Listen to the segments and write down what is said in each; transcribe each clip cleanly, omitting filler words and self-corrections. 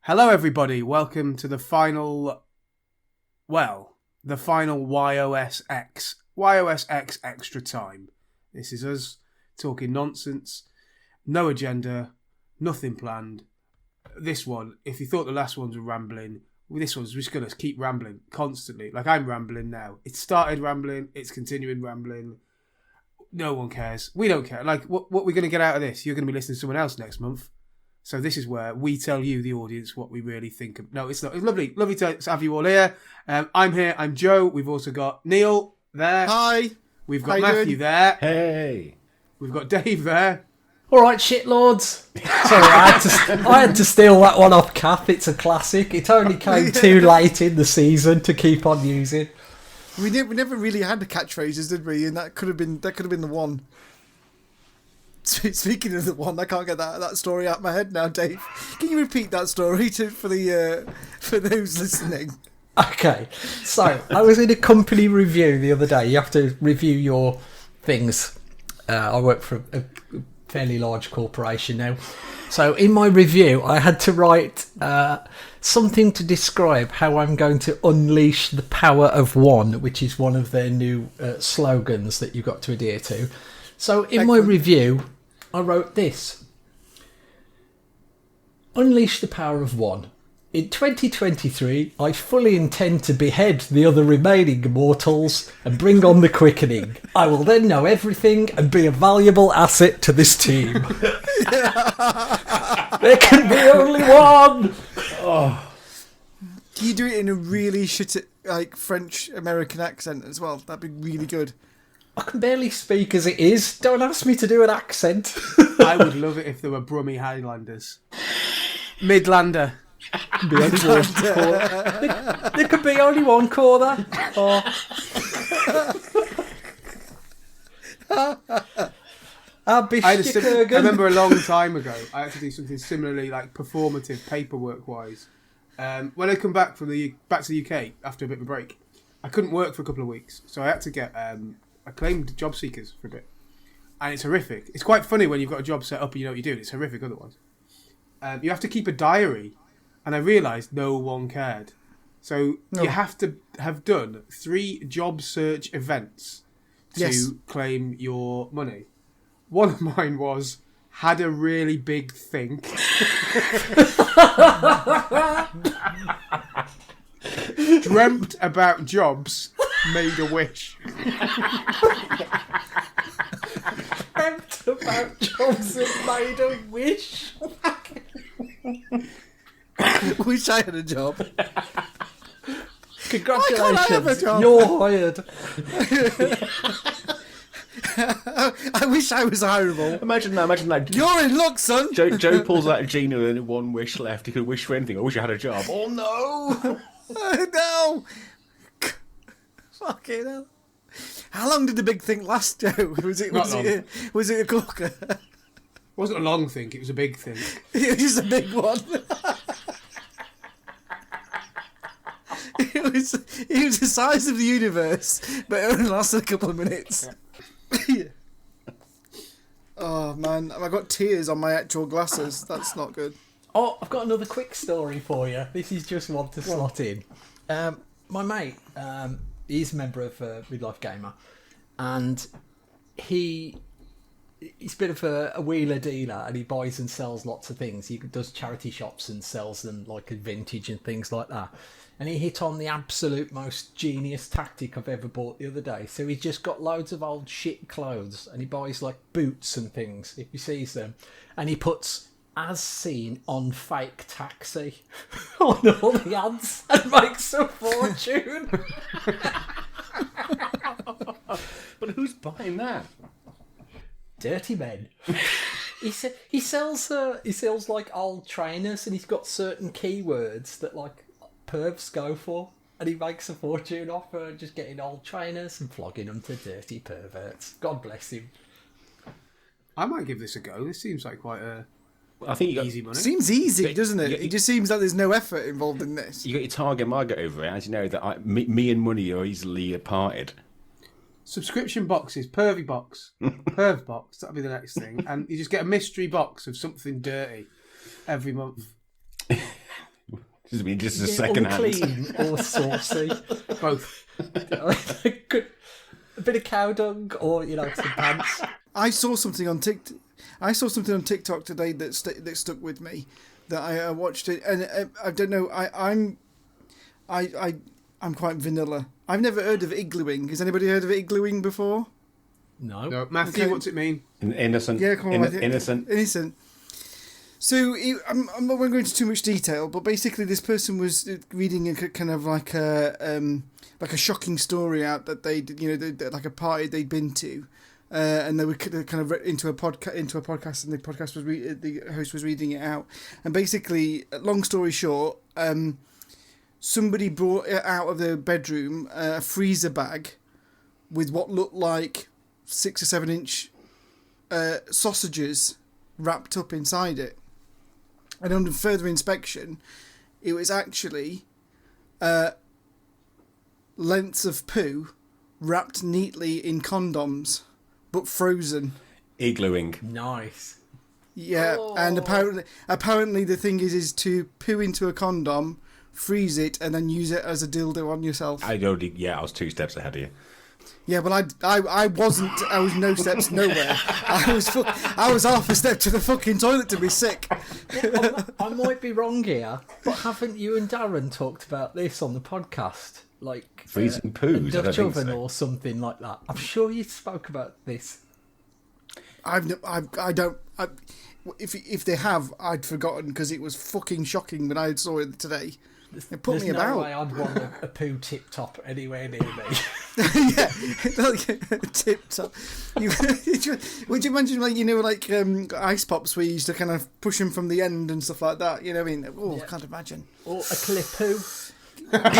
Hello, everybody. Welcome to the final YOS X Extra Time. This is us talking nonsense, no agenda, nothing planned. This one, if you thought the last ones were rambling, this one's just going to keep rambling constantly. Like I'm rambling now. It started rambling, it's continuing rambling. No one cares. We don't care. Like, what we're going to get out of this? You're going to be listening to someone else next month. So this is where we tell you, the audience, what we really think of. No, it's not. It's lovely to have you all here. I'm here. I'm Joe. We've also got Neale there. Hi. We've got Matthew there. Hey. We've got Dave there. All right, shitlords. Sorry, I had to steal that one off Kath. It's a classic. It only came too late in the season to keep on using. We never really had the catchphrases, did we? And that could have been the one. Speaking of the one, I can't get that story out of my head now, Dave. Can you repeat that story for those listening? Okay, so I was in a company review the other day. You have to review your things. I work for a fairly large corporation now. So in my review, I had to write something to describe how I'm going to unleash the power of one, which is one of their new slogans that you've got to adhere to. So in my review, I wrote this. Unleash the power of one. In 2023, I fully intend to behead the other remaining mortals and bring on the quickening. I will then know everything and be a valuable asset to this team. There can be only one! Oh. Can you do it in a really shit, like, French-American accent as well? That'd be really good. I can barely speak as it is. Don't ask me to do an accent. I would love it if there were Brummie Highlanders. Midlander. There could be only one corner. Oh. I remember a long time ago, I had to do something similarly, like performative, paperwork-wise. When I come back to the UK after a bit of a break, I couldn't work for a couple of weeks, so I had to get I claimed job seekers for a bit, and it's horrific. It's quite funny when you've got a job set up and you know what you're doing. It's horrific otherwise. You have to keep a diary, and I realised no one cared. So you have to have done 3 job search events to claim your money. One of mine was had a really big think. Dreamt about jobs, made a wish. Dreamt about jobs and made a wish. Wish I had a job. Congratulations, you're hired. I wish I was hireable. Imagine that. You're in luck, son. Joe pulls out a genie with only one wish left. He could wish for anything. I wish I had a job. Oh no! No! Fucking hell. How long did the big thing last, Joe? Was it a corker? It wasn't a long thing, it was a big thing. It was just a big one. It was the size of the universe, but it only lasted a couple of minutes. Yeah. Oh man, I got tears on my actual glasses. That's not good. Oh, I've got another quick story for you. This is just one to slot in. My mate, he's a member of Midlife Gamer, and he's a bit of a wheeler dealer, and he buys and sells lots of things. He does charity shops and sells them like a vintage and things like that. And he hit on the absolute most genius tactic I've ever bought the other day. So he's just got loads of old shit clothes, and he buys like boots and things if he sees them, and he puts "as seen on fake taxi" on all the ads and makes a fortune. But who's buying that? Dirty men. He sells like old trainers, and he's got certain keywords that like pervs go for, and he makes a fortune off just getting old trainers and flogging them to dirty perverts. God bless him. I might give this a go. This seems like quite a I think easy money. Seems easy, doesn't it? It just seems like there's no effort involved in this. You got your target market over it. As you know, that me and money are easily parted. Subscription boxes, pervy box, perv box. That'll be the next thing, and you just get a mystery box of something dirty every month. Just a second hand. Unclean or saucy. Both. A bit of cow dung or, some pants. I saw something on TikTok today that stuck with me. That I watched it, and I don't know. I'm quite vanilla. I've never heard of iglooing. Has anybody heard of iglooing before? No. Matthew, what's it mean? Innocent. Yeah, come on, innocent. Innocent. So I'm not going to go into too much detail, but basically this person was reading a kind of like a shocking story out that they like a party they'd been to. And they were kind of into a podcast, and the podcast was the host was reading it out. And basically, long story short, somebody brought out of the bedroom a freezer bag with what looked like 6 or 7 inch sausages wrapped up inside it. And on further inspection, it was actually lengths of poo wrapped neatly in condoms. But frozen. Iglooing. Nice. Yeah, and apparently the thing is to poo into a condom, freeze it, and then use it as a dildo on yourself. I was 2 steps ahead of you. Yeah, but I wasn't. I was no steps nowhere. I was half a step to the fucking toilet to be sick. Yeah, I might be wrong here, but haven't you and Darren talked about this on the podcast? Like freezing poos, Dutch oven or something like that. I'm sure you spoke about this. If they have, I'd forgotten because it was fucking shocking when I saw it today. It put me about. There's no way I'd want a poo tip top anywhere near me. Yeah, tip top. Would you imagine like ice pops where you used to kind of push them from the end and stuff like that? You know what I mean? Oh, I can't imagine. Or a clip poo. You get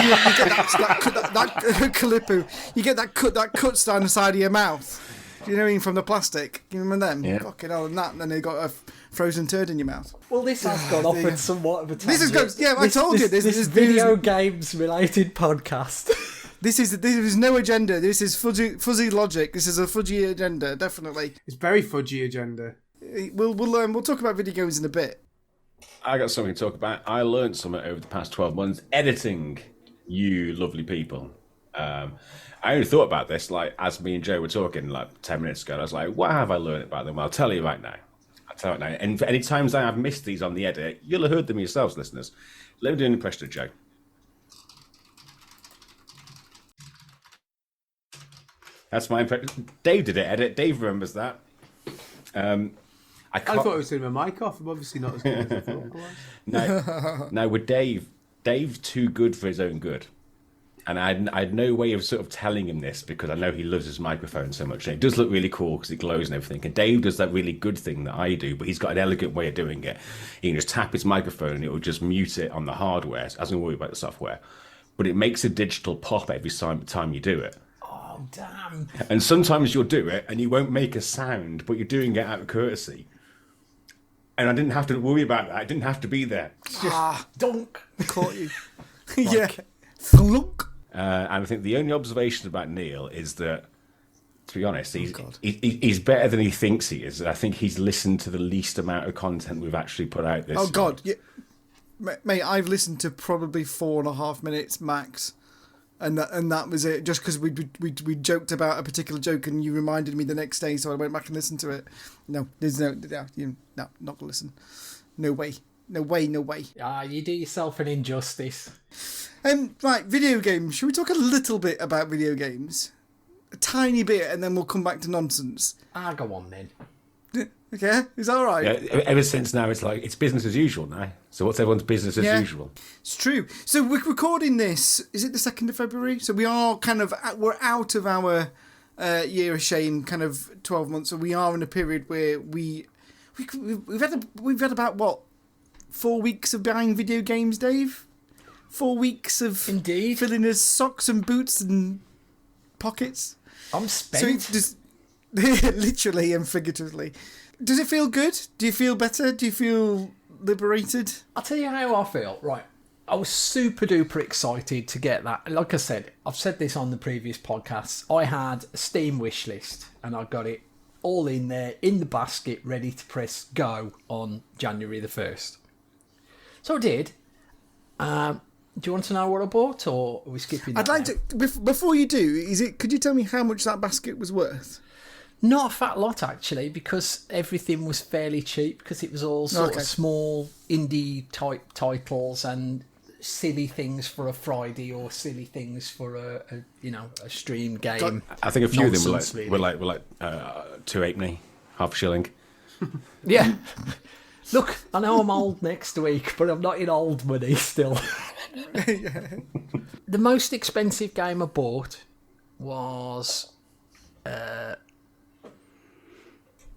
that clippo. You get that cuts down the side of your mouth. Do you know what I mean? From the plastic. You remember them? Yeah. Fucking hell, and that, and then they got a frozen turd in your mouth. Well, this has gone off in somewhat of a tangent. This is good. Yeah, I told you. This is video games related podcast. This is no agenda. This is fuzzy logic. This is a fudgy agenda, definitely. It's very fudgy agenda. We'll talk about video games in a bit. I got something to talk about. I learned something over the past 12 months. Editing, you lovely people. I only thought about this, like, as me and Joe were talking, like, 10 minutes ago. I was like, what have I learned about them? Well, I'll tell you right now. And for any times I have missed these on the edit, you'll have heard them yourselves, listeners. Let me do an impression of Joe. That's my impression. Dave did it, edit. Dave remembers that. I thought I was turning my mic off. I'm obviously not as good as I thought. No, with Dave's too good for his own good. And I had no way of sort of telling him this because I know he loves his microphone so much. And it does look really cool because it glows and everything. And Dave does that really good thing that I do, but he's got an elegant way of doing it. He can just tap his microphone and it will just mute it on the hardware. So I don't worry about the software. But it makes a digital pop every time you do it. Oh, damn. And sometimes you'll do it and you won't make a sound, but you're doing it out of courtesy. And I didn't have to worry about that. I didn't have to be there. It's just dunk. Caught you. Yeah. Flunk. And I think the only observation about Neale is that, to be honest, he's better than he thinks he is. I think he's listened to the least amount of content we've actually put out this year. God. Yeah. Mate, I've listened to probably 4.5 minutes max. And that was it. Just because we joked about a particular joke and you reminded me the next day, so I went back and listened to it. No, there's no, not gonna listen. No way. You do yourself an injustice. Right, video games. Should we talk a little bit about video games? A tiny bit, and then we'll come back to nonsense. Go on then. Okay, is that all right? Yeah, ever since now, it's business as usual now. So what's everyone's business as usual? It's true. So we're recording this. Is it the 2nd of February? So we are we're out of our year of shame, kind of 12 months. So we are in a period where we've had about what, 4 weeks of buying video games, Dave? 4 weeks of indeed filling his socks and boots and pockets. I'm spent. So just literally and figuratively. Does it feel good? Do you feel better? Do you feel liberated? I'll tell you how I feel. Right. I was super duper excited to get that. Like I said, I've said this on the previous podcasts. I had a Steam wish list and I got it all in there, in the basket, ready to press go on January the 1st. So I did. Do you want to know what I bought, or are we skipping that? I'd like to. Before you do, could you tell me how much that basket was worth? Not a fat lot, actually, because everything was fairly cheap, because it was all sort of small indie type titles and silly things for a Friday or silly things for a stream game. I think a few of them were like 2.80, half a shilling. Yeah. Look, I know I'm old next week, but I'm not in old money still. Yeah. The most expensive game I bought was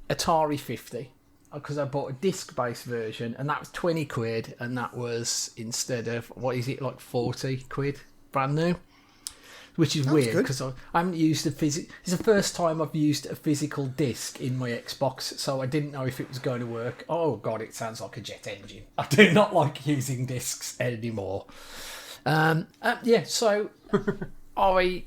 Atari 50, because I bought a disc-based version, and that was 20 quid, and that was instead of, what is it, like 40 quid, brand new, which is weird, because I haven't used it's the first time I've used a physical disc in my Xbox, so I didn't know if it was going to work. Oh god, it sounds like a jet engine. I do not like using discs anymore. So I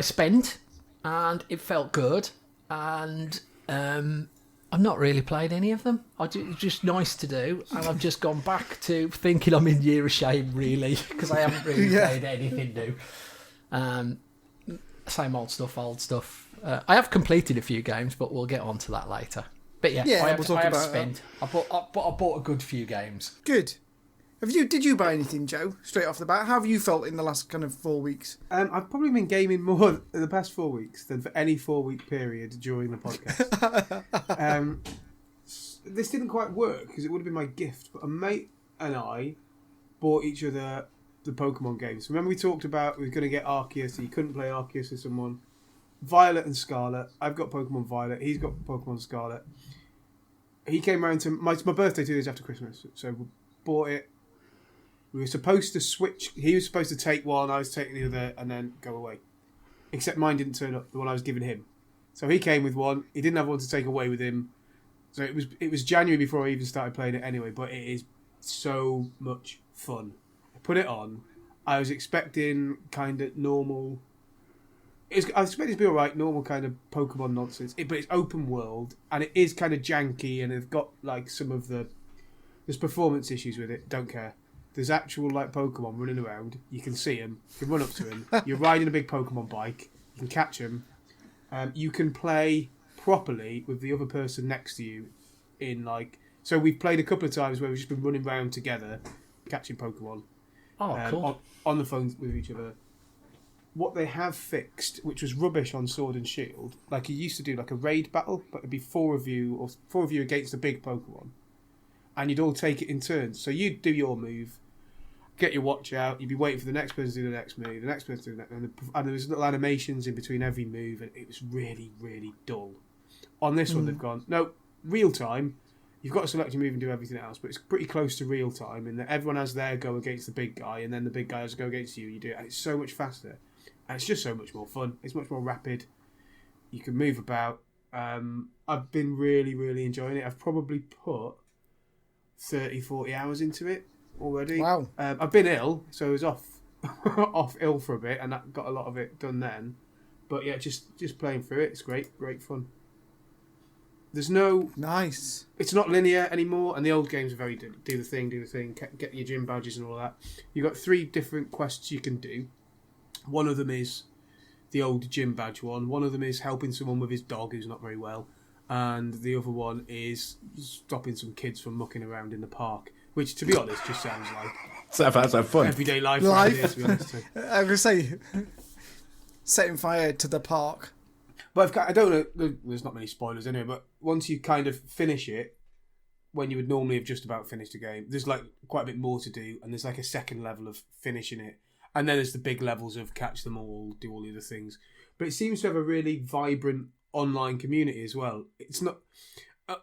spent, and it felt good, and I've not really played any of them. It's just nice to do, and I've just gone back to thinking I'm in year of shame, really, because I haven't really played anything new. Same old stuff. I have completed a few games, but we'll get on to that later. But I have spent. I bought a good few games. Good. Did you buy anything, Joe? Straight off the bat, how have you felt in the last kind of 4 weeks? I've probably been gaming more in the past 4 weeks than for any 4-week period during the podcast. This didn't quite work because it would have been my gift, but a mate and I bought each other the Pokemon games. Remember we talked about we were going to get Arceus, so you couldn't play Arceus with someone. Violet and Scarlet. I've got Pokemon Violet. He's got Pokemon Scarlet. He came round to my birthday 2 days after Christmas, so we bought it. We were supposed to switch. He was supposed to take one, I was taking the other, and then go away. Except mine didn't turn up, the one I was giving him. So he came with one. He didn't have one to take away with him. So it was January before I even started playing it anyway, but it is so much fun. I put it on. I was expecting kind of normal... I was expecting it to be alright, normal kind of Pokemon nonsense. But it's open world, and it is kind of janky, and it's got like some of the... There's performance issues with it, don't care. There's actual like Pokemon running around. You can see them. You can run up to them. You're riding a big Pokemon bike. You can catch them. You can play properly with the other person next to you. So we've played a couple of times where we've just been running around together, catching Pokemon. Oh, cool. On the phone with each other. What they have fixed, which was rubbish on Sword and Shield, like you used to do like a raid battle, but it'd be 4 of you against a big Pokemon, and you'd all take it in turns. So you'd do your move. Get your watch out. You'd be waiting for the next person to do the next move, the next person to do the next, and there was little animations in between every move, and it was really, really dull. On this one, they've gone no real time. You've got to select your move and do everything else, but it's pretty close to real time, in that everyone has their go against the big guy, and then the big guy has to go against you. You do it, and it's so much faster, and it's just so much more fun. It's much more rapid. You can move about. I've been really, really enjoying it. I've probably put 30, 40 hours into it already. Wow. I've been ill, so I was off ill for a bit, and that got a lot of it done then. But yeah, just playing through it, it's great fun. There's no... Nice. It's not linear anymore, and the old games are very do the thing, get your gym badges and all that. You've got 3 different quests you can do. One of them is the old gym badge one. One of them is helping someone with his dog who's not very well. And the other one is stopping some kids from mucking around in the park. Which, to be honest, just sounds like... Sounds like fun. Everyday life. Idea, to be honest. I was going to say, setting fire to the park. But I don't know, there's not many spoilers anyway, but once you kind of finish it, when you would normally have just about finished a game, there's like quite a bit more to do, and there's like a second level of finishing it. And then there's the big levels of catch them all, do all the other things. But it seems to have a really vibrant online community as well. It's not...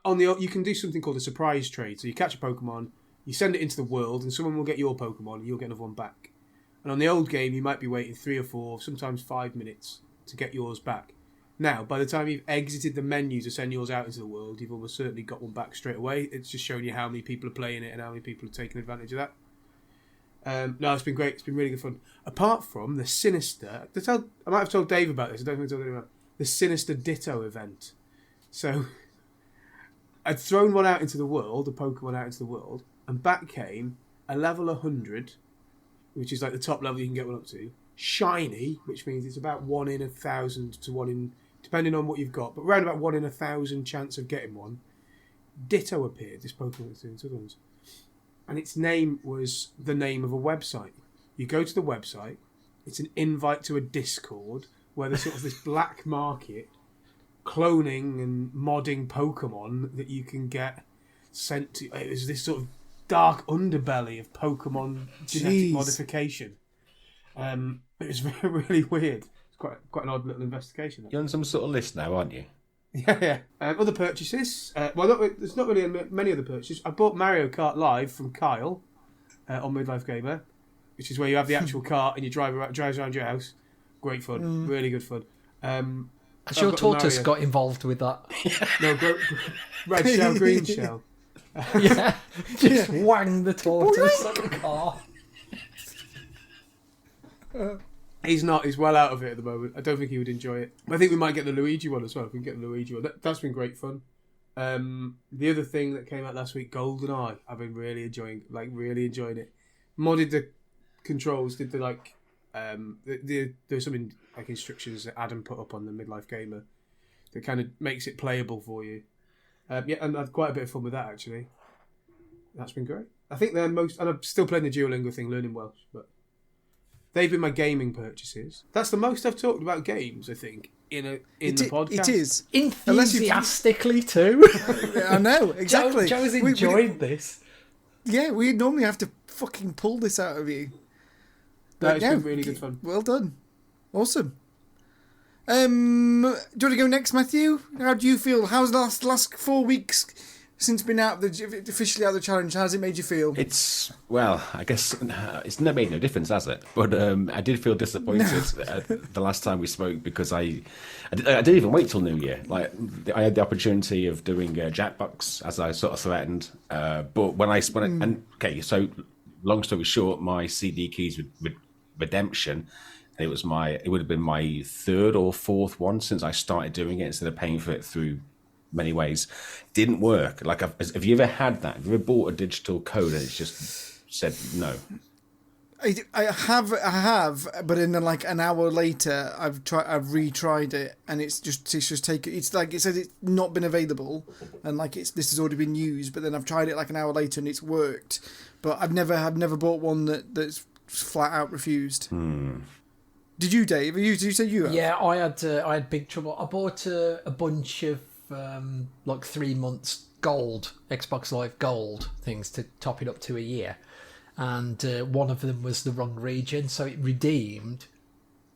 you can do something called a surprise trade. So you catch a Pokemon, you send it into the world, and someone will get your Pokemon, and you'll get another one back. And on the old game, you might be waiting 3 or 4, sometimes 5 minutes to get yours back. Now, by the time you've exited the menu to send yours out into the world, you've almost certainly got one back straight away. It's just showing you how many people are playing it and how many people are taking advantage of that. No, it's been great. It's been really good fun. Apart from the Sinister... I might have told Dave about this. I don't think I told anyone about the Sinister Ditto event. So, I'd thrown one out into the world, a Pokemon out into the world, and back came a level 100, which is like the top level you can get one up to. Shiny, which means it's about 1 in 1,000 to 1 in, depending on what you've got, but around about 1 in 1,000 chance of getting one. Ditto appeared, this Pokemon that's doing other ones. And its name was the name of a website. You go to the website, it's an invite to a Discord where there's sort of this black market cloning and modding Pokemon that you can get sent to. It was this sort of dark underbelly of Pokemon genetic modification. It was really weird. It's quite an odd little investigation. You're on some sort of list now, aren't you? Yeah. Other purchases. There's not really many other purchases. I bought Mario Kart Live from Kyle on Midlife Gamer, which is where you have the actual cart and you drives around your house. Great fun. Really good fun. Has your tortoise got involved with that? No, red shell, green shell. Yeah, just wang the tortoise on the car. He's not. He's well out of it at the moment. I don't think he would enjoy it. I think we might get the Luigi one as well. If we can get the Luigi one, that's been great fun. The other thing that came out last week, GoldenEye. I've been really enjoying it. Modded the controls. Did the there's some instructions that Adam put up on the Midlife Gamer that kind of makes it playable for you. And I've quite a bit of fun with that actually. That's been great. I think and I'm still playing the Duolingo thing, learning Welsh, but they've been my gaming purchases. That's the most I've talked about games, I think, in the podcast. It is. Enthusiastically too. I know, exactly. Joe's enjoyed this. Yeah, we normally have to fucking pull this out of you. But it's been really good fun. Well done. Awesome. Do you want to go next, Matthew? How do you feel? How's the last 4 weeks since being officially out of the challenge? How's it made you feel? I guess it's never made no difference, has it? But I did feel disappointed the last time we spoke because I didn't even wait till New Year. Like I had the opportunity of doing Jackbox as I sort of threatened. But so long story short, my CD keys with Redemption. It would have been my third or fourth one since I started doing it instead of paying for it through many ways. Didn't work. Like, have you ever had that? Have you ever bought a digital code and it's just said no? I have, but in like an hour later, I've retried it, and it's just taken. It's like it says it's not been available, and like this has already been used. But then I've tried it like an hour later, and it's worked. But I've never bought one that's flat out refused. Did you, Dave? Did you say you have? Yeah, I had big trouble. I bought a bunch of 3 months gold, Xbox Live Gold things to top it up to a year. And one of them was the wrong region, so it redeemed,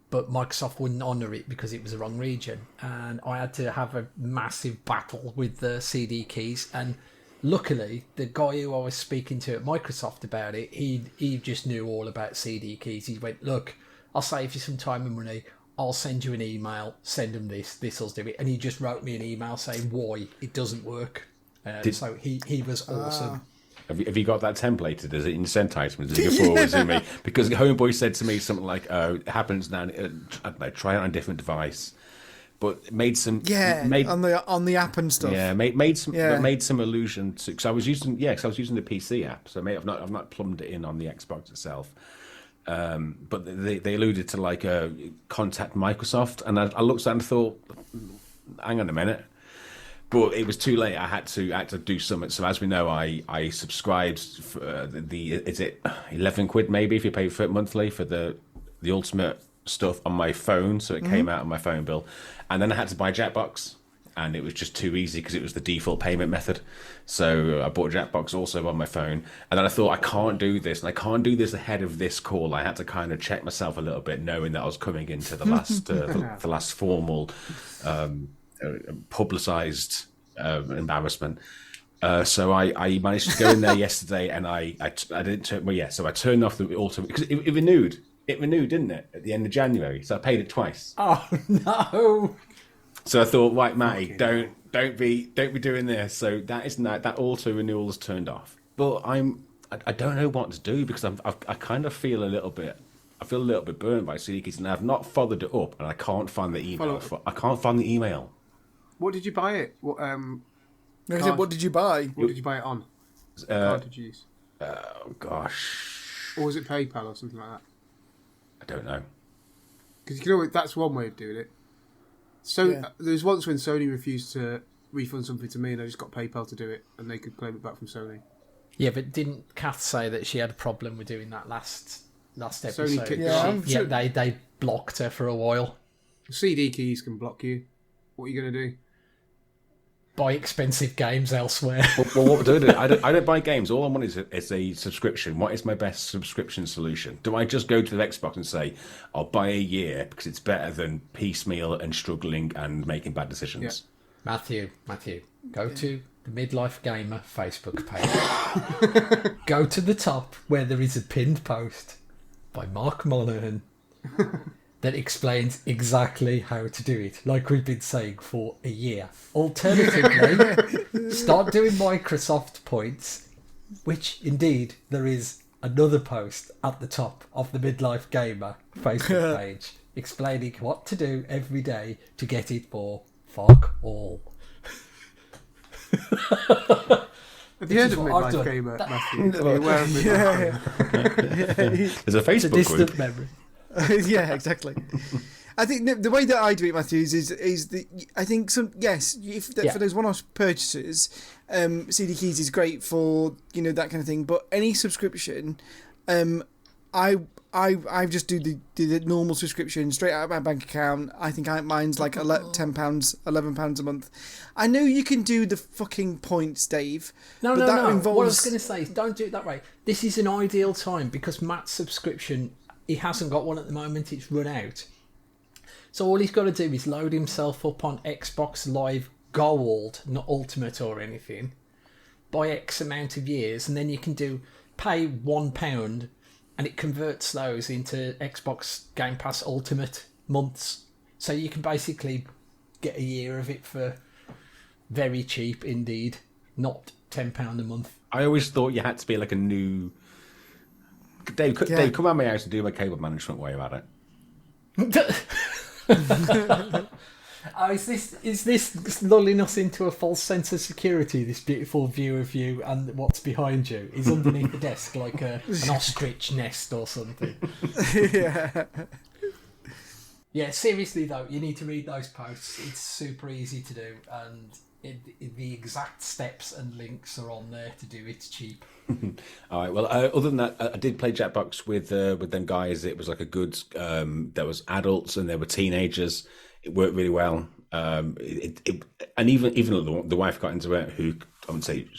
but Microsoft wouldn't honour it because it was the wrong region. And I had to have a massive battle with the CD keys. And luckily, the guy who I was speaking to at Microsoft about it, he just knew all about CD keys. He went, look, I'll save you some time and money. I'll send you an email. Send them this'll do it. And he just wrote me an email saying why it doesn't work. So he was awesome. Have you got that templated? Is it in sent items? Does it go forward to me? Because Homeboy said to me something like, it happens now. I don't know, try it on a different device. But it made some... on the app and stuff. Yeah, made some allusion to... Because I was using the PC app, so I've not plumbed it in on the Xbox itself. But they alluded to contact Microsoft, and I looked at it and thought, hang on a minute. But it was too late. I had to do something. So as we know, I subscribed for is it £11 maybe if you pay for it monthly for the ultimate stuff on my phone. So it came out on my phone bill, and then I had to buy Jackbox, and it was just too easy because it was the default payment method. So I bought Jackbox also on my phone, and then I thought I can't do this, and I can't do this ahead of this call. I had to kind of check myself a little bit, knowing that I was coming into the last the last formal. Publicised embarrassment. So I managed to go in there yesterday, and I didn't turn. Well, yeah. So I turned off the auto because it renewed. It renewed, didn't it, at the end of January? So I paid it twice. Oh no! So I thought, right, Matty, don't be doing this. So that auto renewal is turned off. But I don't know what to do because I kind of feel a little bit. I feel a little bit burned by CD keys, and I've not followed it up, and I can't find the email. I can't find the email. What did you buy it? What what did you buy? What did you buy it on? What card did you use? Oh gosh, Or was it PayPal or something like that? I don't know. Because you can always, that's one way of doing it. So there was once when Sony refused to refund something to me, and I just got PayPal to do it, and they could claim it back from Sony. Yeah, but didn't Kath say that she had a problem with doing that last episode? Sony kicked they blocked her for a while. CD keys can block you. What are you going to do? Buy expensive games elsewhere. Well, what do I do? I don't buy games. All I want is a subscription. What is my best subscription solution? Do I just go to the Xbox and say, I'll buy a year because it's better than piecemeal and struggling and making bad decisions? Yeah. Matthew, go to the Midlife Gamer Facebook page. Go to the top where there is a pinned post by Mark Monaghan that explains exactly how to do it, like we've been saying for a year. Alternatively, start doing Microsoft points, which indeed there is another post at the top of the Midlife Gamer Facebook page explaining what to do every day to get it for fuck all. Have you heard of Midlife Gamer, Matthew? Are you aware of Midlife Gamer? There's a Facebook It's a distant group. memory. Yeah, exactly. I think the way that I do it, Matthews, is the I think for those one-off purchases, CD keys is great for that kind of thing. But any subscription, I just do the normal subscription straight out of my bank account. I think mine's like £10, £11 a month. I know you can do the fucking points, Dave. No. What I was going to say is don't do it that way. This is an ideal time because Matt's subscription, he hasn't got one at the moment. It's run out. So all he's got to do is load himself up on Xbox Live Gold, not Ultimate or anything, by X amount of years, and then you can pay £1 and it converts those into Xbox Game Pass Ultimate months. So you can basically get a year of it for very cheap indeed, not £10 a month. I always thought you had to be like a new... Dave, come around my house and do my cable management while you're at it. Oh, is this lulling us into a false sense of security, this beautiful view of you and what's behind you? Is underneath the desk like an ostrich nest or something? Yeah, seriously though, you need to read those posts. It's super easy to do, and the exact steps and links are on there to do it cheap. All right. Well, other than that, I did play Jackbox with them guys. It was like a good. There was adults and there were teenagers. It worked really well. And even the wife got into it, who I wouldn't say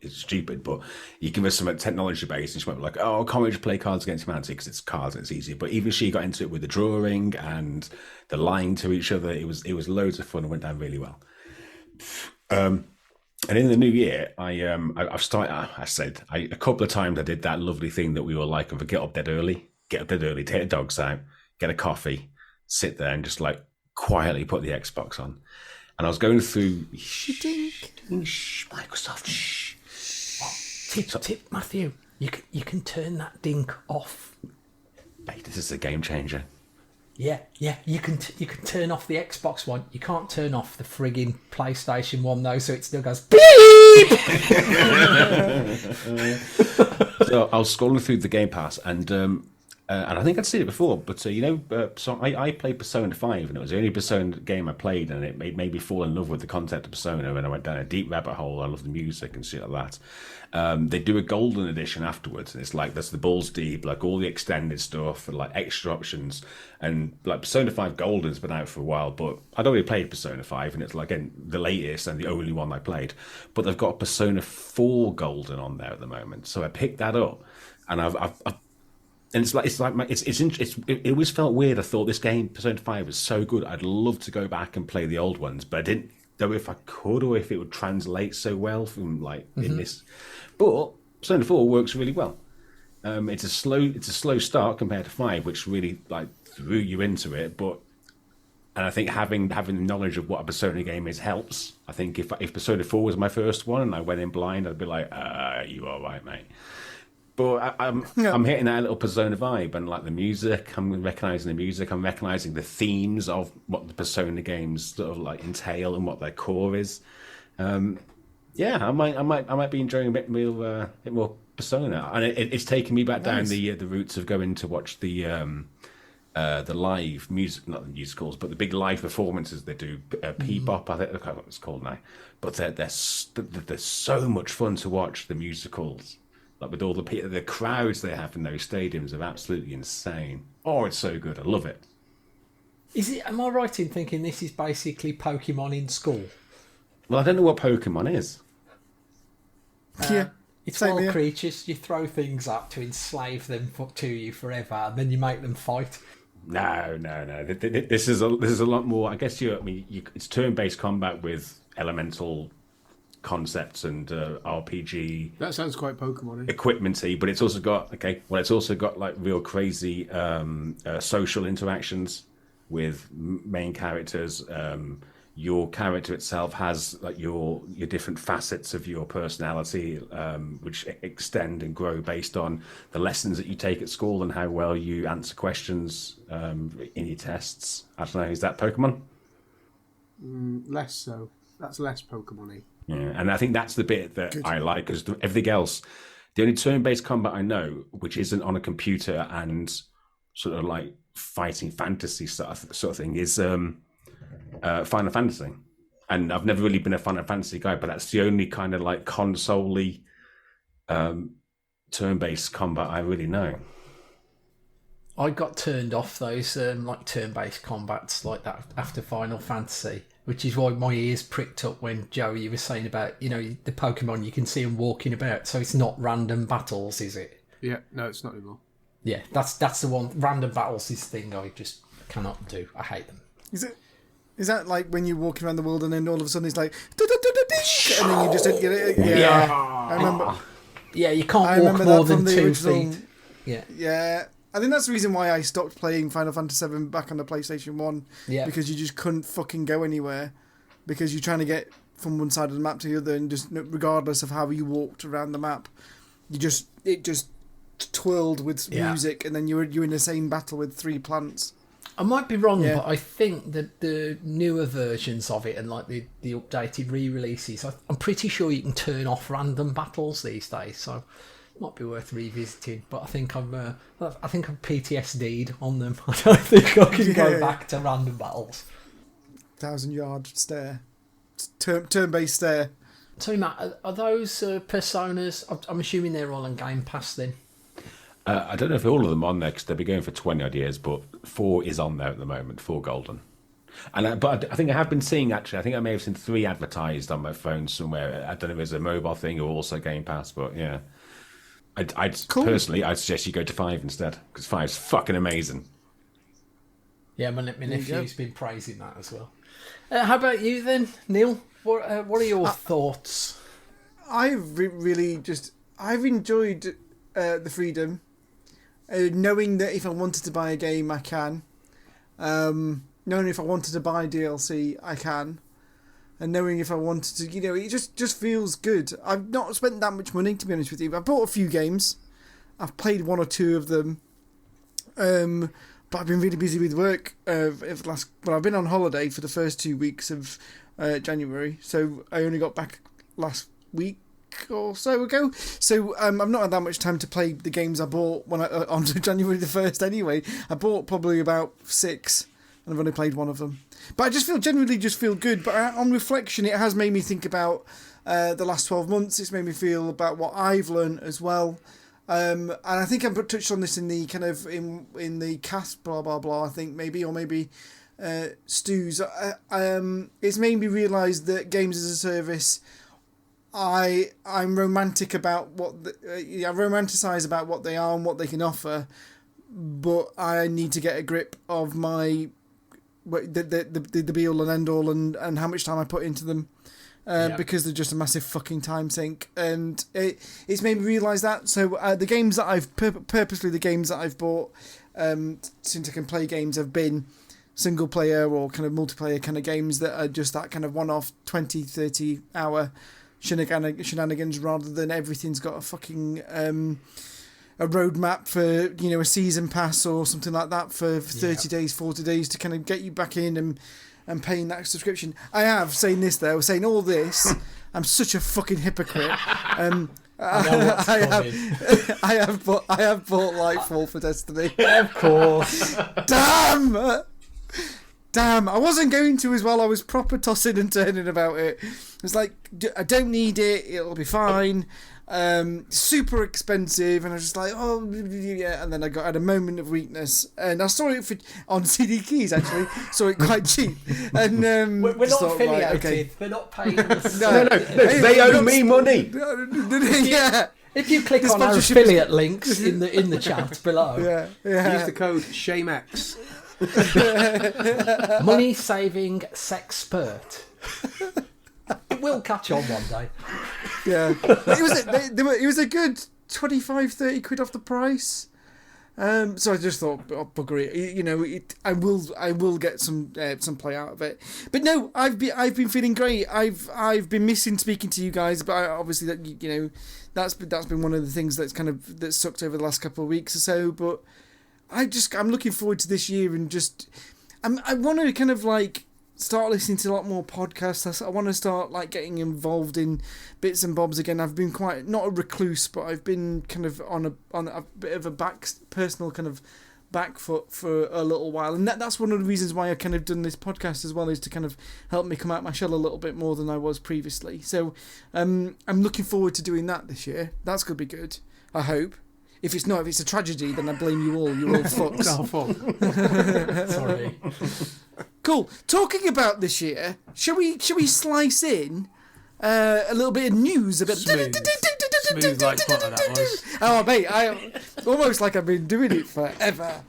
it's stupid, but you give her some technology base, and she went like, "Oh, can't we just play Cards Against Humanity because it's cards and it's easier." But even she got into it with the drawing and the lying to each other. It was loads of fun and went down really well. And in the new year, I've started. I said a couple of times I did that lovely thing that we were like, if I get up dead early, take the dogs out, get a coffee, sit there, and just like quietly put the Xbox on. And I was going through Microsoft. Tip, Matthew. You can turn that dink off. Mate, this is a game changer. Yeah, you can turn off the Xbox one. You can't turn off the frigging PlayStation one though, so it still goes beep. So I was scrolling through the Game Pass, and I think I'd seen it before, but so I played Persona 5, and it was the only Persona game I played, and it made me fall in love with the concept of Persona, and I went down a deep rabbit hole. I love the music and shit like that. They do a golden edition afterwards, and it's like that's the balls deep, like all the extended stuff and like extra options. And like Persona 5 Golden's been out for a while, but I'd already played Persona 5, and it's like the latest and the only one I played. But they've got Persona 4 Golden on there at the moment, so I picked that up, and I've and it always felt weird. I thought this game Persona 5 was so good, I'd love to go back and play the old ones, but I didn't know if I could or if it would translate so well from like in this. But Persona 4 works really well. It's a slow start compared to 5, which really like threw you into it. And I think having the knowledge of what a Persona game is helps. I think if Persona 4 was my first one and I went in blind, I'd be like, you all right, mate. But I'm hitting that little Persona vibe, and like the music, I'm recognizing the music, I'm recognizing the themes of what the Persona games sort of like entail and what their core is. Yeah, I might be enjoying a bit more Persona, and it's taking me back down the routes of going to watch the live music, not the musicals, but the big live performances they do. Bebop, I think I what it's called now, but they're so much fun to watch. The musicals, like with all the crowds they have in those stadiums, are absolutely insane. Oh, it's so good. I love it. Am I right in thinking this is basically Pokemon in school? Well, I don't know what Pokemon is. Yeah. It's wild creatures. You throw things up to enslave them to you forever, and then you make them fight. No. This is a lot more. I guess it's turn-based combat with elemental concepts and RPG. That sounds quite Pokemon-y. Equipment-y, but it's also got like real crazy social interactions with main characters. Your character itself has like your different facets of your personality, which extend and grow based on the lessons that you take at school and how well you answer questions in your tests. I don't know, is that Pokemon? Less so. That's less Pokemon-y. Yeah, and I think that's the bit that I like, because everything else, the only turn-based combat I know, which isn't on a computer and sort of like fighting fantasy sort of thing, is Final Fantasy. And I've never really been a Final Fantasy guy, but that's the only kind of like console-y turn-based combat I really know. I got turned off those like turn-based combats like that after Final Fantasy, which is why my ears pricked up when Joey, you were saying about, the Pokemon, you can see them walking about, so it's not random battles, is it? Yeah, no, it's not anymore. Yeah, that's the one. Random battles is the thing I just cannot do. I hate them. Is that like when you're walking around the world and then all of a sudden it's like, and then you just don't get it? Yeah. I remember. Yeah, you can't walk more than 2 feet. Yeah. Yeah. I think that's the reason why I stopped playing Final Fantasy VII back on the PlayStation 1. Yeah. Because you just couldn't fucking go anywhere. Because you're trying to get from one side of the map to the other, and just regardless of how you walked around the map, it just twirled with music, and then you're in the same battle with 3 plants. I might be wrong, but I think that the newer versions of it and like the updated re-releases, I'm pretty sure you can turn off random battles these days. So it might be worth revisiting. But I think I'm PTSD'd on them. I don't think I can go back to random battles. 1,000-yard stare, turn-based stare. So Matt, are those personas? I'm assuming they're all on Game Pass then. I don't know if all of them are on there, because they'll be going for 20 odd years, but 4 is on there at the moment, 4 golden. And but I think I have been seeing, actually, I think I may have seen 3 advertised on my phone somewhere. I don't know if it's a mobile thing or also Game Pass, but yeah. Personally, I'd suggest you go to 5 instead, because 5's fucking amazing. Yeah, my nephew's been praising that as well. How about you then, Neale? What are your thoughts? I've enjoyed the freedom. Knowing that if I wanted to buy a game, I can. Knowing if I wanted to buy DLC, I can. And knowing if I wanted to, it just feels good. I've not spent that much money, to be honest with you. I've bought a few games. I've played 1 or 2 of them. But I've been really busy with work. I've been on holiday for the first 2 weeks of January. So I only got back last week or so ago, so I've not had that much time to play the games I bought on January the 1st anyway. I bought probably about 6 and I've only played 1 of them, but I just generally feel good. But on reflection, it has made me think about the last 12 months. It's made me feel about what I've learned as well, and I think I touched on this in the kind of in the cast blah blah blah, I think maybe Stu's. It's made me realise that games as a service, I'm romantic about I romanticize about what they are and what they can offer, but I need to get a grip of the be all and end all and how much time I put into them, because they're just a massive fucking time sink, and it's made me realise that. So the games that I've purposely the games that I've bought since I can play games have been single player or kind of multiplayer kind of games that are just that kind of one-off 20-30 hour shenanigans, rather than everything's got a fucking a roadmap for a season pass or something like that for 30 days, 40 days to kind of get you back in and paying that subscription. I have saying this though, saying all this. I'm such a fucking hypocrite. I have bought Lightfall for Destiny. Of course. Damn, I wasn't going to as well. I was proper tossing and turning about it. It was like, I don't need it. It'll be fine. Super expensive, and I was just like, oh yeah. And then I had a moment of weakness, and I saw it on CD Keys. Actually, saw it quite cheap. And we're not affiliated. Right, okay. We're not paying us. No, they owe me money. Yeah. If you click on our affiliate links in the chat below, Use the code ShameX. money saving sexpert. It will catch on one day. Yeah, it was a good 25-30 quid off the price. So I just thought, oh, bugger it. I will get some play out of it. But no, I've been feeling great. I've been missing speaking to you guys, but obviously that's been one of the things that sucked over the last couple of weeks or so. But I'm looking forward to this year, and I want to kind of like start listening to a lot more podcasts. I want to start like getting involved in bits and bobs again. I've been quite, not a recluse, but I've been kind of on a bit of a personal kind of back foot for a little while, and that's one of the reasons why I kind of done this podcast as well, is to kind of help me come out my shell a little bit more than I was previously. So I'm looking forward to doing that this year. That's going to be good, I hope. If it's not, if it's a tragedy, then I blame you all. You're all fucks. It's our fault. Sorry. Cool. Talking about this year, shall we slice in a little bit of news? A bit Smooth like butter, that was. Oh, mate, I almost like I've been doing it forever.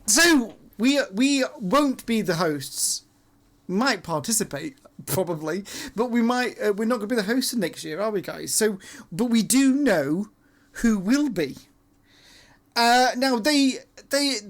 So we won't be the hosts. Might participate probably, but we might. We're not going to be the hosts next year, are we, guys? So, but we do know who will be. Now they need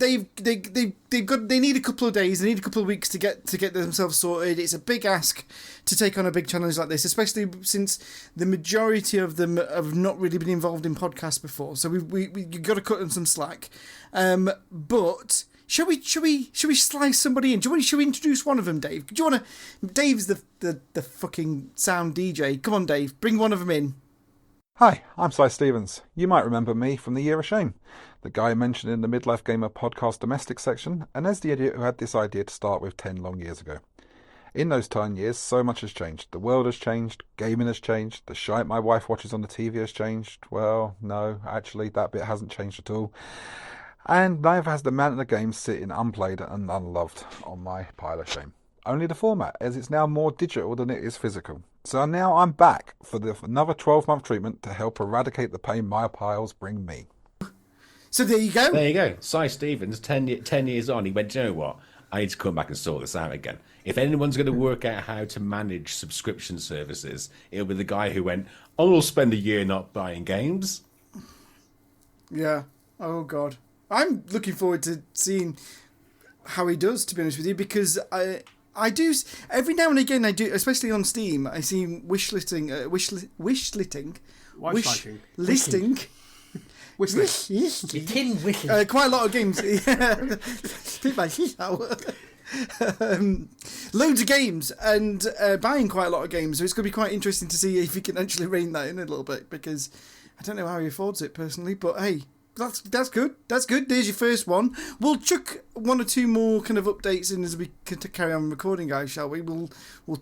a couple of days, they need a couple of weeks to get themselves sorted. It's a big ask to take on a big challenge like this, especially since the majority of them have not really been involved in podcasts before. So we got to cut them some slack. But should we slice somebody in? Should we introduce one of them, Dave? Do you want to? Dave's the fucking sound DJ. Come on, Dave, bring one of them in. Hi, I'm Si Stevens. You might remember me from the Year of Shame, the guy mentioned in the Midlife Gamer podcast domestic section, and as the idiot who had this idea to start with 10 long years ago. In those 10 years, so much has changed. The world has changed, gaming has changed, the shite my wife watches on the TV has changed. Well, no, actually, that bit hasn't changed at all. And neither has the amount of the game sitting unplayed and unloved on my pile of shame. Only the format, as it's now more digital than it is physical. So now I'm back for another 12-month treatment to help eradicate the pain my piles bring me. So there you go. There you go. Si Stevens, 10 years on, he went, do you know what? I need to come back and sort this out again. If anyone's going to work out how to manage subscription services, it'll be the guy who went, I'll spend a year not buying games. Yeah. Oh, God. I'm looking forward to seeing how he does, to be honest with you, because I do, every now and again I do, especially on Steam, I see wishlisting. Quite a lot of games. Loads of games, and buying quite a lot of games, so it's going to be quite interesting to see if he can actually rein that in a little bit, because I don't know how he affords it personally, but hey, that's good. That's good. There's your first one. We'll chuck one or two more kind of updates in as we carry on recording, guys, shall we? We'll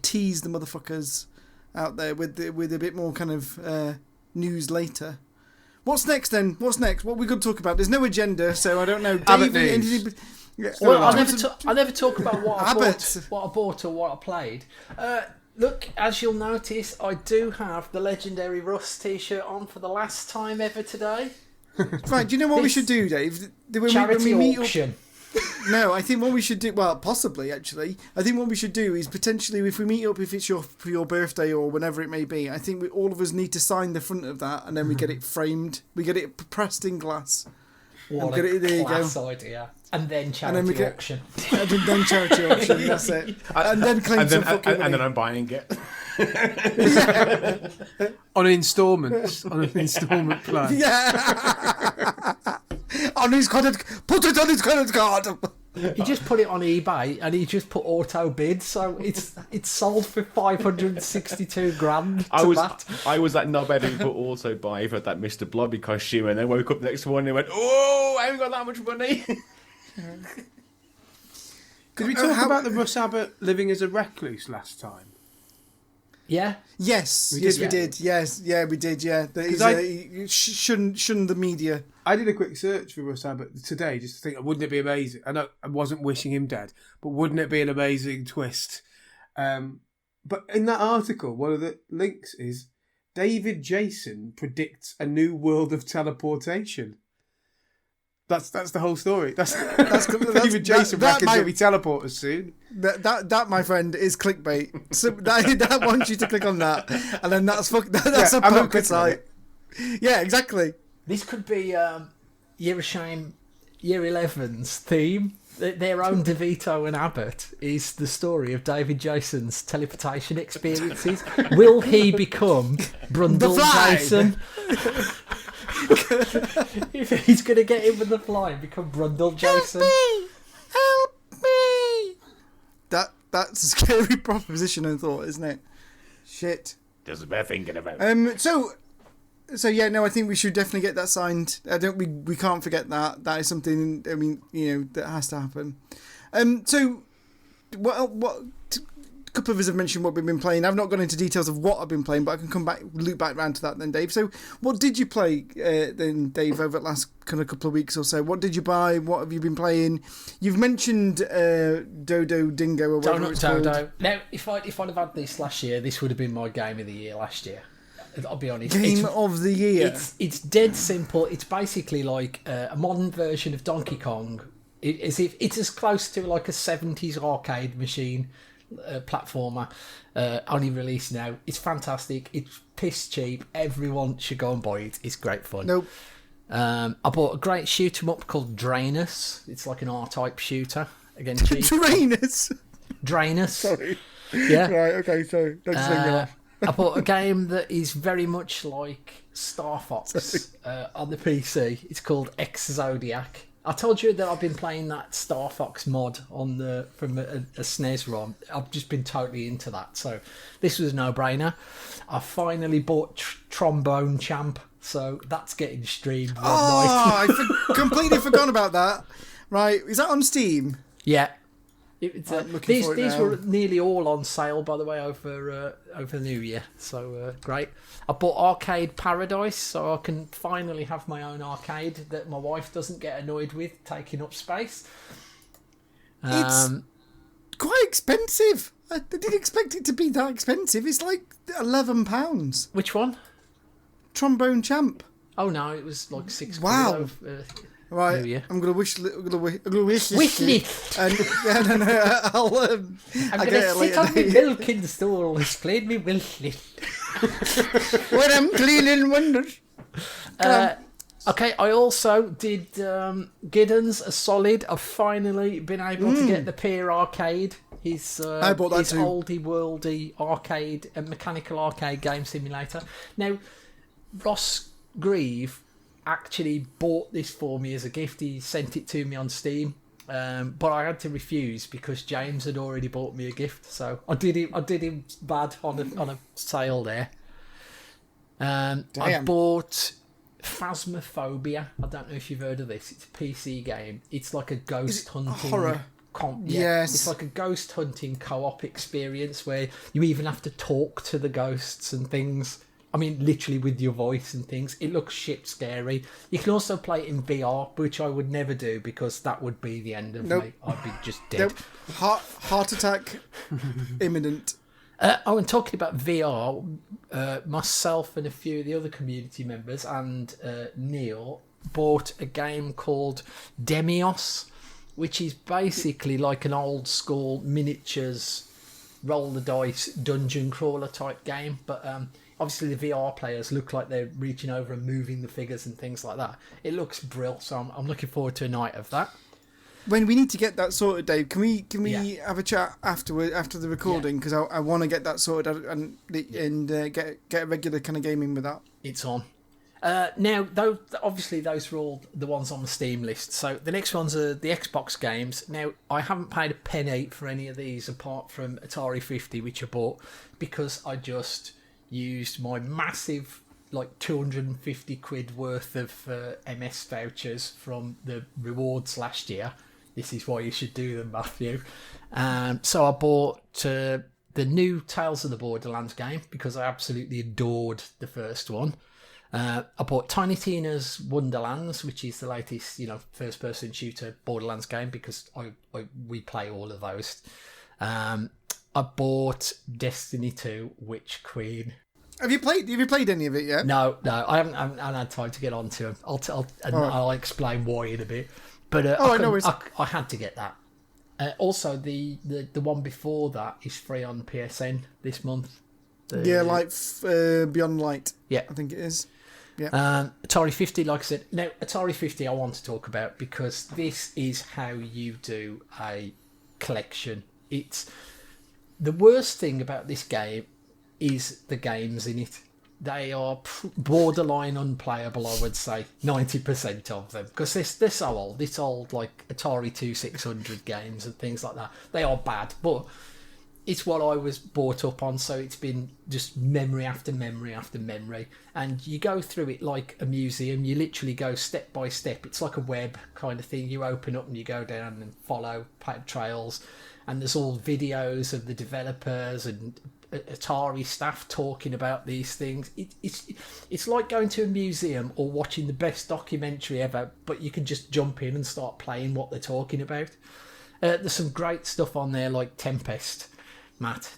tease the motherfuckers out there with a bit more kind of news later. What's next then? What's next? What are we going to talk about? There's no agenda, so I don't know. Dave, well, I never talk about what I bought or what I played. Look, as you'll notice, I do have the legendary Rust t-shirt on for the last time ever today. Right, do you know what we should do, Dave? Charity auction. No, I think what we should do, well, possibly actually, I think what we should do is potentially, if we meet up, if it's for your birthday or whenever it may be, I think all of us need to sign the front of that, and then we get it framed, we get it pressed in glass. What a class idea. And then charity auction. And then charity auction, that's it. And then claim some fucking money. And then I'm buying it. Yeah. On instalments, on an instalment plan. Yeah. On his credit, put it on his credit card. He just put it on eBay and he just put auto bid, so it's sold for 562 grand. I was that knobhead who put auto buy for that Mr. Blobby costume, and then woke up the next morning and went, "Oh, I haven't got that much money." Did we talk about the Russ Abbott living as a recluse last time? Yeah. Yes, we did. Yes, yeah, we did. Yeah, he shouldn't the media. I did a quick search for Russ Abbott today just to think, wouldn't it be amazing? I know I wasn't wishing him dead, but wouldn't it be an amazing twist? But in that article, one of the links is David Jason predicts a new world of teleportation. That's the whole story. That's David Jason reckons there'll be teleporters soon. That my friend is clickbait. So that wants you to click on that, and then that's a poker site. Yeah, exactly. This could be Year of Shame, Year 11's theme. Their own DeVito and Abbott is the story of David Jason's teleportation experiences. Will he become Brundle Jason? If he's going to get in with the fly and become Brundle Jason. Help me! That's a scary proposition, I thought, isn't it? Shit. Doesn't bear thinking about it. So yeah, no, I think we should definitely get that signed. We can't forget that. That is something, I mean, that has to happen. So what a couple of us have mentioned what we've been playing. I've not gone into details of what I've been playing, but I can loop back round to that then, Dave. So what did you play then, Dave, over the last kind of couple of weeks or so? What did you buy? What have you been playing? You've mentioned Dodo Dingo or whatever it's called. Dodo. Now, if I'd have had this last year, this would have been my game of the year last year. I'll be honest. Game of the year. It's dead simple. It's basically like a modern version of Donkey Kong. It's as close to like a 70s arcade machine platformer, only released now. It's fantastic. It's piss cheap. Everyone should go and buy it. It's great fun. Nope. I bought a great shoot 'em up called Drainus. It's like an R-type shooter. Again, cheap. Drainus. Sorry. Yeah. Right. Okay. So don't sing that. I bought a game that is very much like Star Fox on the PC. It's called X Zodiac. I told you that I've been playing that Star Fox mod from a SNES ROM. I've just been totally into that. So this was a no-brainer. I finally bought Trombone Champ, so that's getting streamed one night. I completely forgot about that. Right, is that on Steam? Yeah. These were nearly all on sale, by the way, over the New Year. So great. I bought Arcade Paradise, so I can finally have my own arcade that my wife doesn't get annoyed with taking up space. It's quite expensive. I didn't expect it to be that expensive. It's like £11. Which one? Trombone Champ. Oh no, it was like £6. Wow. Right, New Year. I'm gonna wish list. And I'm going to sit on my milk in the store and explain me wish list. When I'm cleaning windows. Okay, I also did Giddens a solid. I've finally been able to get the Pier Arcade. I bought that too. Oldie worldy arcade, a mechanical arcade game simulator. Now, Ross Grieve actually bought this for me as a gift. He sent it to me on Steam, but I had to refuse because James had already bought me a gift. So I did him bad on a sale there. I bought Phasmophobia. I don't know if you've heard of this. It's a PC game. It's like a ghost hunting horror. Yes, it's like a ghost hunting co-op experience where you even have to talk to the ghosts and things. I mean, literally with your voice and things. It looks shit scary. You can also play it in VR, which I would never do because that would be the end of me. I'd be just dead. Heart attack imminent. And talking about VR, myself and a few of the other community members and Neale bought a game called Demios, which is basically like an old school miniatures, roll the dice, dungeon crawler type game, but obviously the VR players look like they're reaching over and moving the figures and things like that. It looks brilliant, so I'm looking forward to a night of that. When we need to get that sorted, Dave, can we have a chat after the recording? Because I want to get that sorted out and get a regular kind of gaming with that. It's on. Now, obviously, those were all the ones on the Steam list. So the next ones are the Xbox games. Now, I haven't paid a penny for any of these apart from Atari 50, which I bought because I just used my massive, like, 250 quid worth of MS vouchers from the rewards last year. This is why you should do them, Matthew. So I bought the new Tales of the Borderlands game because I absolutely adored the first one. I bought Tiny Tina's Wonderlands, which is the latest, first-person shooter Borderlands game because we play all of those. I bought Destiny 2 Witch Queen. Have you played any of it yet? No, I haven't had time to get onto it. I'll explain why in a bit. But I had to get that. Also, the one before that is free on PSN this month. Beyond Light. Yeah, I think it is. Yeah. Atari 50, like I said. Now, Atari 50 I want to talk about because this is how you do a collection. It's the worst thing about this game is the games in it. They are borderline unplayable, I would say, 90% of them. Because they're so old. It's old, like Atari 2600 games and things like that. They are bad, but it's what I was brought up on, so it's been just memory after memory after memory. And you go through it like a museum. You literally go step by step. It's like a web kind of thing. You open up and you go down and follow trails. And there's all videos of the developers and Atari staff talking about these things. It's like going to a museum or watching the best documentary ever, but you can just jump in and start playing what they're talking about. There's some great stuff on there like Tempest, Matt,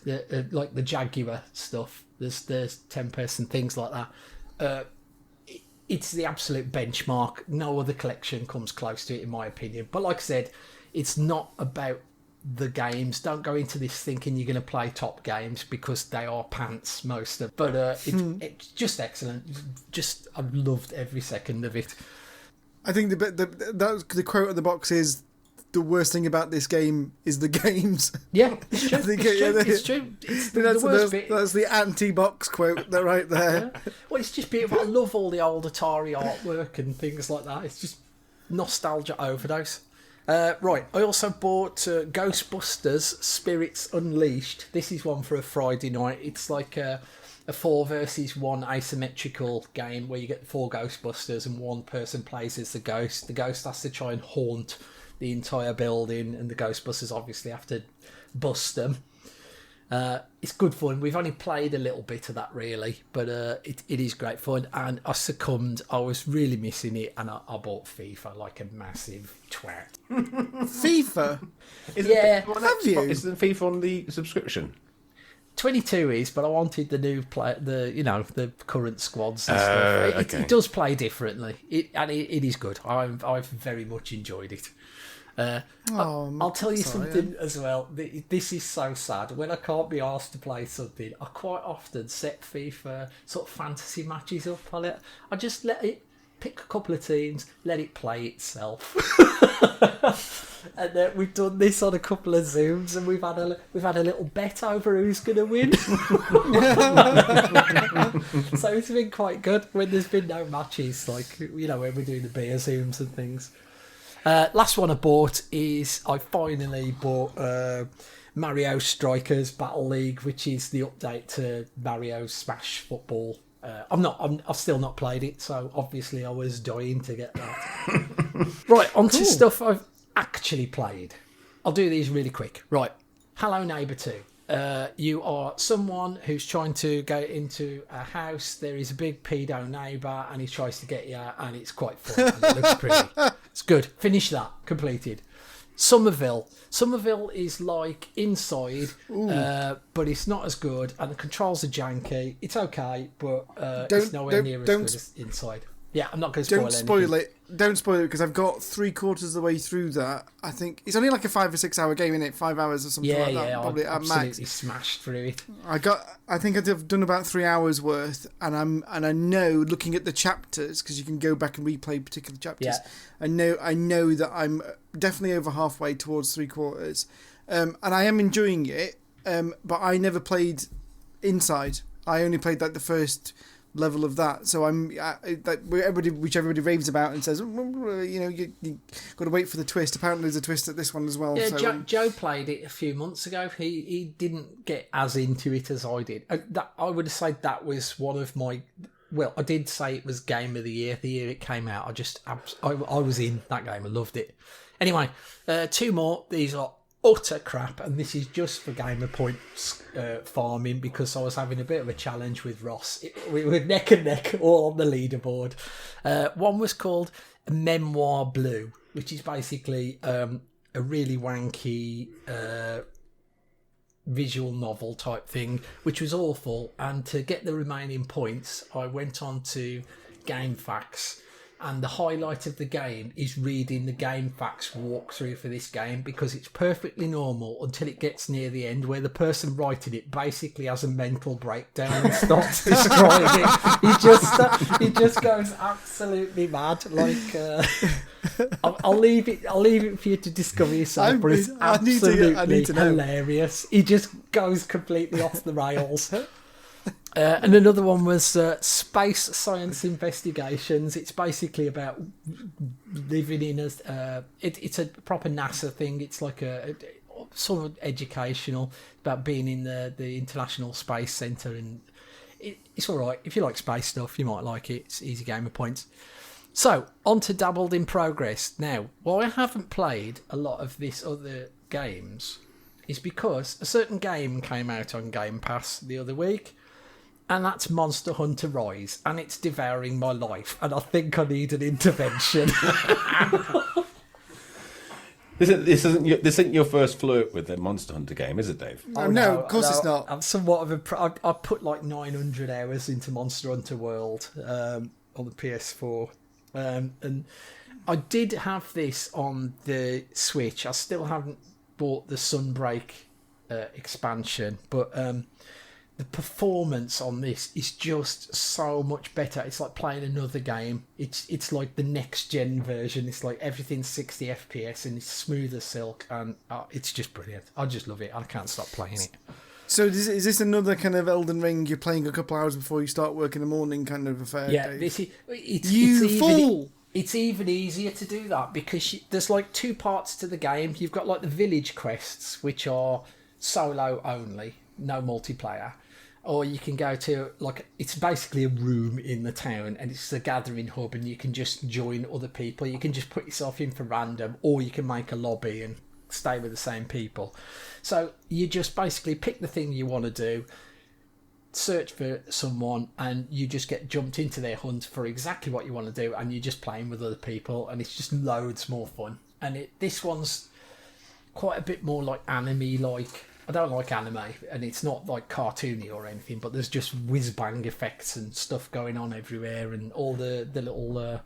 like the Jaguar stuff. There's Tempest and things like that. It's the absolute benchmark. No other collection comes close to it, in my opinion. But like I said, it's not about the games. Don't go into this thinking you're going to play top games because they are pants, most of. But it's just excellent. I've loved every second of it. I think the quote on the box is, the worst thing about this game is the games. Yeah, it's true. It's true. It's the worst bit. That's the anti-box quote right there. Yeah. Well, it's just beautiful. I love all the old Atari artwork and things like that. It's just nostalgia overdose. Right, I also bought Ghostbusters Spirits Unleashed. This is one for a Friday night. It's like a 4 versus 1 asymmetrical game where you get 4 Ghostbusters and one person plays as the ghost. The ghost has to try and haunt the entire building, and the Ghostbusters obviously have to bust them. It's good fun. We've only played a little bit of that really, but it is great fun. And I succumbed. I was really missing it, and I bought FIFA like a massive twat. FIFA? Is the FIFA on the subscription? 22 is, but I wanted the new the current squads and stuff. Okay. It does play differently, it is good. I've very much enjoyed it. I'll tell you something as well. This is so sad. When I can't be asked to play something, I quite often set FIFA sort of fantasy matches up on it. I just let it pick a couple of teams, let it play itself. And we've done this on a couple of Zooms, and we've had a little bet over who's going to win. So it's been quite good when there's been no matches, like when we're doing the beer Zooms and things. Last one I bought is I finally bought Mario Strikers Battle League, which is the update to Mario Smash Football. I've still not played it, so obviously I was dying to get that. Right, on to stuff I've actually played. I'll do these really quick. Right, Hello Neighbour 2. You are someone who's trying to go into a house. There is a big pedo neighbour and he tries to get you, and it's quite fun and it looks pretty. It's good. Finish that. Completed. Somerville is like Inside, but it's not as good, and the controls are janky. It's okay, but it's nowhere near as good as Inside. Yeah, I'm not going to spoil anything. Don't spoil it, because I've got 3/4 of the way through that. I think it's only like a 5 or 6 hour game, isn't it? 5 hours or something like that. Probably at max. Absolutely smashed through it. I think I've done about 3 hours worth, and I know, looking at the chapters, because you can go back and replay particular chapters. Yeah. I know that I'm definitely over halfway towards 3/4, and I am enjoying it. But I never played Inside. I only played like the first level of that. So which everybody raves about and says, you got to wait for the twist. Apparently, there's a twist at this one as well. Yeah, so, Joe played it a few months ago. He didn't get as into it as I did. I would have said that was one of my. Well, I did say it was Game of the Year. The year it came out, I was in that game. I loved it. Anyway, 2 more. These are utter crap, and this is just for gamer points farming, because I was having a bit of a challenge with Ross. We were neck and neck all on the leaderboard. One was called Memoir Blue, which is basically a really wanky visual novel type thing, which was awful. And to get the remaining points, I went on to GameFAQs, and the highlight of the game is reading the GameFAQs walkthrough for this game, because it's perfectly normal until it gets near the end, where the person writing it basically has a mental breakdown and starts describing it. He just goes absolutely mad. Like I'll leave it for you to discover yourself, but it's absolutely hilarious. He just goes completely off the rails. And another one was Space Science Investigations. It's basically about living in it's a proper NASA thing. It's like a sort of educational, about being in the International Space Centre, and it's all right. If you like space stuff, you might like it. It's easy game of points. So, on to Dabbled in Progress. Now, why I haven't played a lot of this other games is because a certain game came out on Game Pass the other week, and that's Monster Hunter Rise, and it's devouring my life, and I think I need an intervention. This isn't your first flirt with the Monster Hunter game, is it, Dave? No, of course it's not. I'm somewhat of I put like 900 hours into Monster Hunter World on the PS4, and I did have this on the Switch. I still haven't bought the Sunbreak expansion, but the performance on this is just so much better. It's like playing another game. It's like the next gen version. It's like everything's 60 FPS and it's smooth as silk, and it's just brilliant. I just love it. I can't stop playing it. So is this another kind of Elden Ring? You're playing a couple hours before you start work in the morning, kind of affair? Yeah, Dave? It's even easier to do that, because there's like 2 parts to the game. You've got like the village quests, which are solo only, no multiplayer. Or you can go to, like, it's basically a room in the town, and it's a gathering hub, and you can just join other people. You can just put yourself in for random, or you can make a lobby and stay with the same people. So you just basically pick the thing you want to do, search for someone, and you just get jumped into their hunt for exactly what you want to do, and you're just playing with other people, and it's just loads more fun. And this one's quite a bit more like anime-like. I don't like anime, and it's not like cartoony or anything, but there's just whiz-bang effects and stuff going on everywhere, and all the little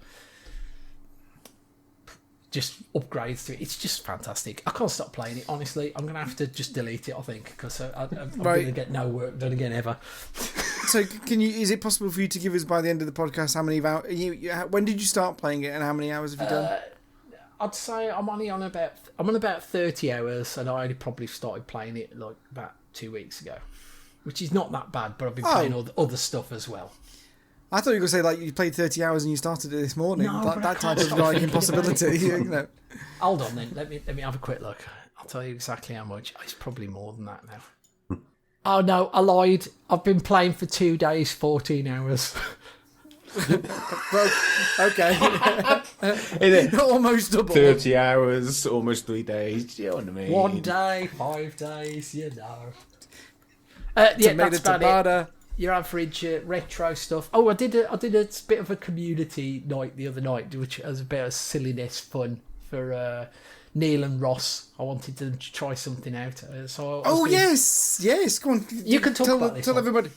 just upgrades to it. It's just fantastic. I can't stop playing it, honestly. I'm going to have to just delete it, I think, because I'm going to get no work done again ever. So is it possible for you to give us, by the end of the podcast, how many hours, when did you start playing it, and how many hours have you done? I'd say I'm on about 30 hours, and I only probably started playing it like about 2 weeks ago, which is not that bad. But I've been playing other stuff as well. I thought you were going to say like you played 30 hours and you started it this morning. No, that type of like impossibility. Hold on, then. Let me have a quick look. I'll tell you exactly how much. It's probably more than that now. Oh no, I lied. I've been playing for 2 days, 14 hours. Okay. Almost double. 30 hours, almost 3 days. You know what I mean? 1 day, 5 days, you know. Yeah, that's about it. Your average retro stuff. Oh, I did a bit of a community night the other night, which was a bit of silliness fun for Neale and Ross. I wanted them to try something out. Yes. Go on. You can talk about this. Tell everybody.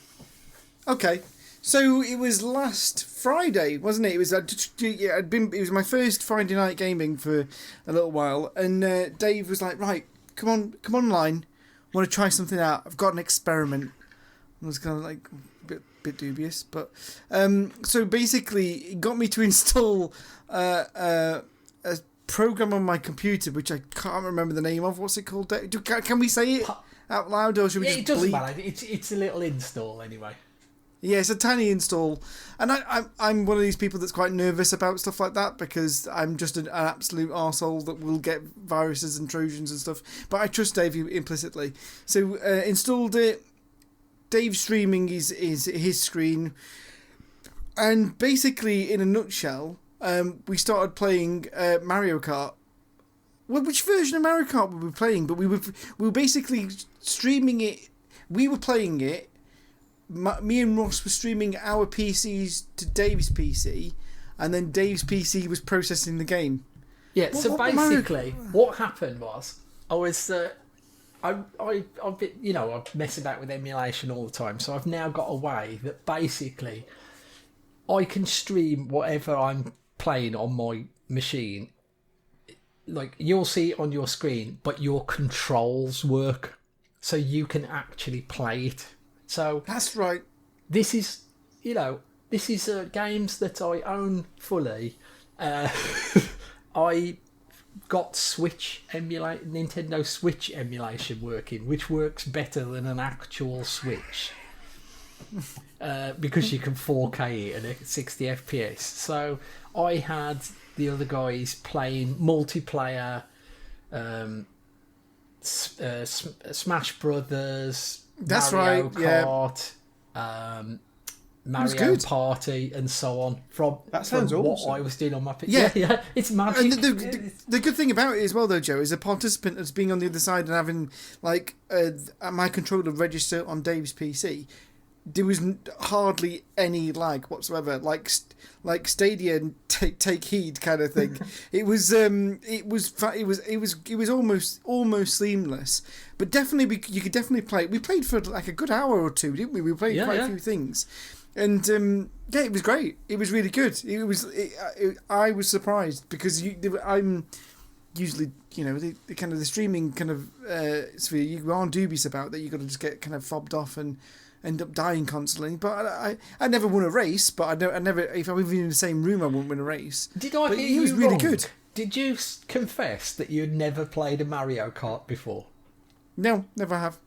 Okay. So it was last Friday, wasn't it? It was it was my first Friday night gaming for a little while, and Dave was like, "Right, come online. I want to try something out. I've got an experiment." I was kind of like a bit dubious, but so basically, it got me to install a program on my computer, which I can't remember the name of. What's it called? Can we say it out loud, or should we just? It doesn't matter. It's a little install anyway. Yeah, it's a tiny install, and I'm one of these people that's quite nervous about stuff like that because I'm just an absolute arsehole that will get viruses and Trojans and stuff. But I trust Dave implicitly, so installed it. Dave's streaming his screen, and basically, in a nutshell, we started playing Mario Kart. Well, which version of Mario Kart were we playing? But we were basically streaming it. We were playing it. Me and Ross were streaming our PCs to Dave's PC, and then Dave's PC was processing the game. Yeah. So basically, what happened was I mess about with emulation all the time. So I've now got a way that basically I can stream whatever I'm playing on my machine. Like you'll see it on your screen, but your controls work, so you can actually play it. So that's right. This is games that I own fully. I got Nintendo Switch emulation working, which works better than an actual Switch because you can 4K it at 60 FPS. So I had the other guys playing multiplayer, Smash Brothers. That's Mario right. Kart, Mario Party, and so on. From awesome. What I was doing on my PC. Yeah, it's magic. And the good thing about it as well, though, Joe, is a participant as being on the other side and having my controller register on Dave's PC. There was hardly any lag whatsoever, like Stadia and take heed kind of thing. It was almost seamless, but definitely you could definitely play. We played for like a good hour or two, didn't we? We played quite a few things, and it was great. It was really good. I was surprised because I'm usually the kind of the streaming kind of sphere you are dubious about that. You got to just get kind of fobbed off and end up dying constantly, but I never won a race. But I never, if I was even in the same room, I wouldn't win a race. Did I hear you he was really wrong? good. Did you confess that you had never played a Mario Kart before? No, never have.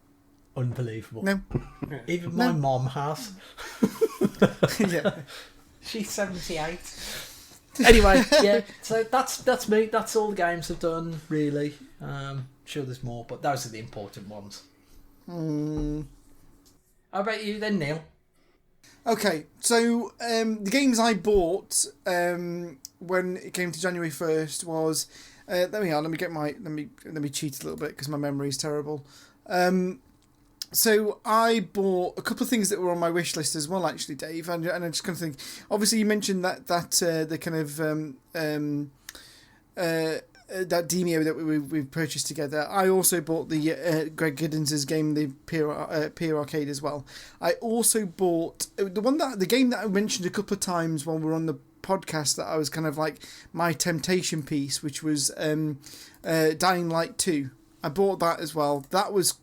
Unbelievable. No, even my mom has. yeah, she's 78. Anyway, yeah. So that's me. That's all the games I've done. Really, sure there's more, but those are the important ones. How about you then, Neale? Okay, so the games I bought when it came to January 1st was let me cheat a little bit because my memory is terrible. So I bought a couple of things that were on my wish list as well, actually, Dave, and I just kind of think, obviously you mentioned that the kind of that Demio that we purchased together. I also bought the Greg Giddens' game, the Peer Arcade as well. I also bought the game that I mentioned a couple of times while we were on the podcast that I was kind of like my temptation piece, which was Dying Light 2. I bought that as well. That was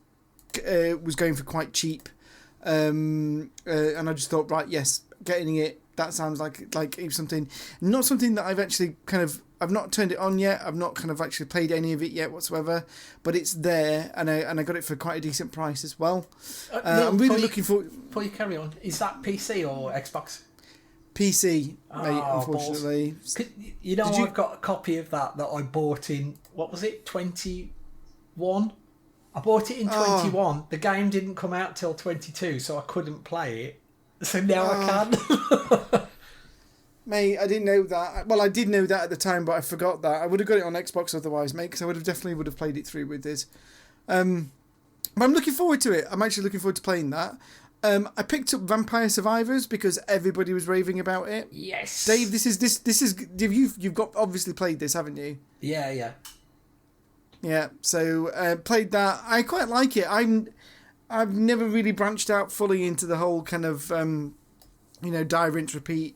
going for quite cheap, and I just thought, right, yes, getting it. That sounds like something, not something that I've not turned it on yet. I've not kind of actually played any of it yet whatsoever, but it's there, and I got it for quite a decent price as well. Neale, I'm really looking for. Before you carry on, is that PC or Xbox? PC, mate, unfortunately. I've got a copy of that I bought in, what was it, 21? I bought it in 21. The game didn't come out till 22, so I couldn't play it. So now I can. Mate, I didn't know that. Well, I did know that at the time, but I forgot that. I would have got it on Xbox otherwise, mate, because I would have played it through with this. But I'm looking forward to it. I'm actually looking forward to playing that. I picked up Vampire Survivors because everybody was raving about it. Yes, Dave, this is you've got obviously played this, haven't you? Yeah. Yeah. So played that. I quite like it. I've never really branched out fully into the whole kind of die, rinse, repeat.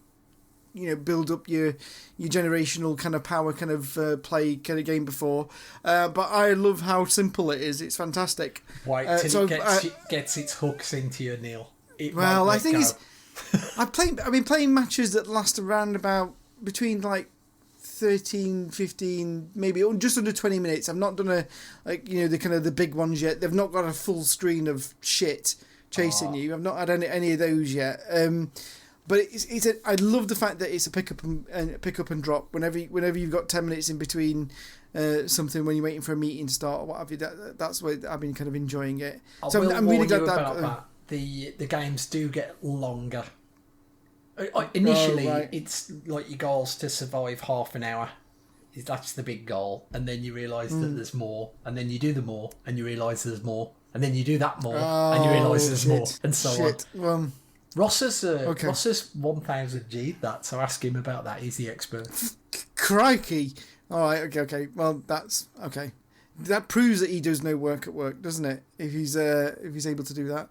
Build up your generational kind of power kind of play kind of game before, but I love how simple it is. It's fantastic. Wait till it gets its hooks into you, Neale. I think I've been playing matches that last around about between like 13, 15, maybe just under 20 minutes. I've not done the kind of the big ones yet. They've not got a full screen of shit chasing you. I've not had any of those yet. But I love the fact that it's a pick up and drop. Whenever you've got 10 minutes in between something, when you're waiting for a meeting to start or what have you, that's where I've been kind of enjoying it. So I'm really glad that the games do get longer. Initially, it's like your goal's to survive half an hour. That's the big goal, and then you realise that there's more, and then you do the more, and you realise there's more, and then you do that more, and you realise there's more, and so on. Well, Ross's 1000G that, so ask him about that. He's the expert. Crikey! All right, okay. Well, that's okay. That proves that he does no work at work, doesn't it? If he's able to do that.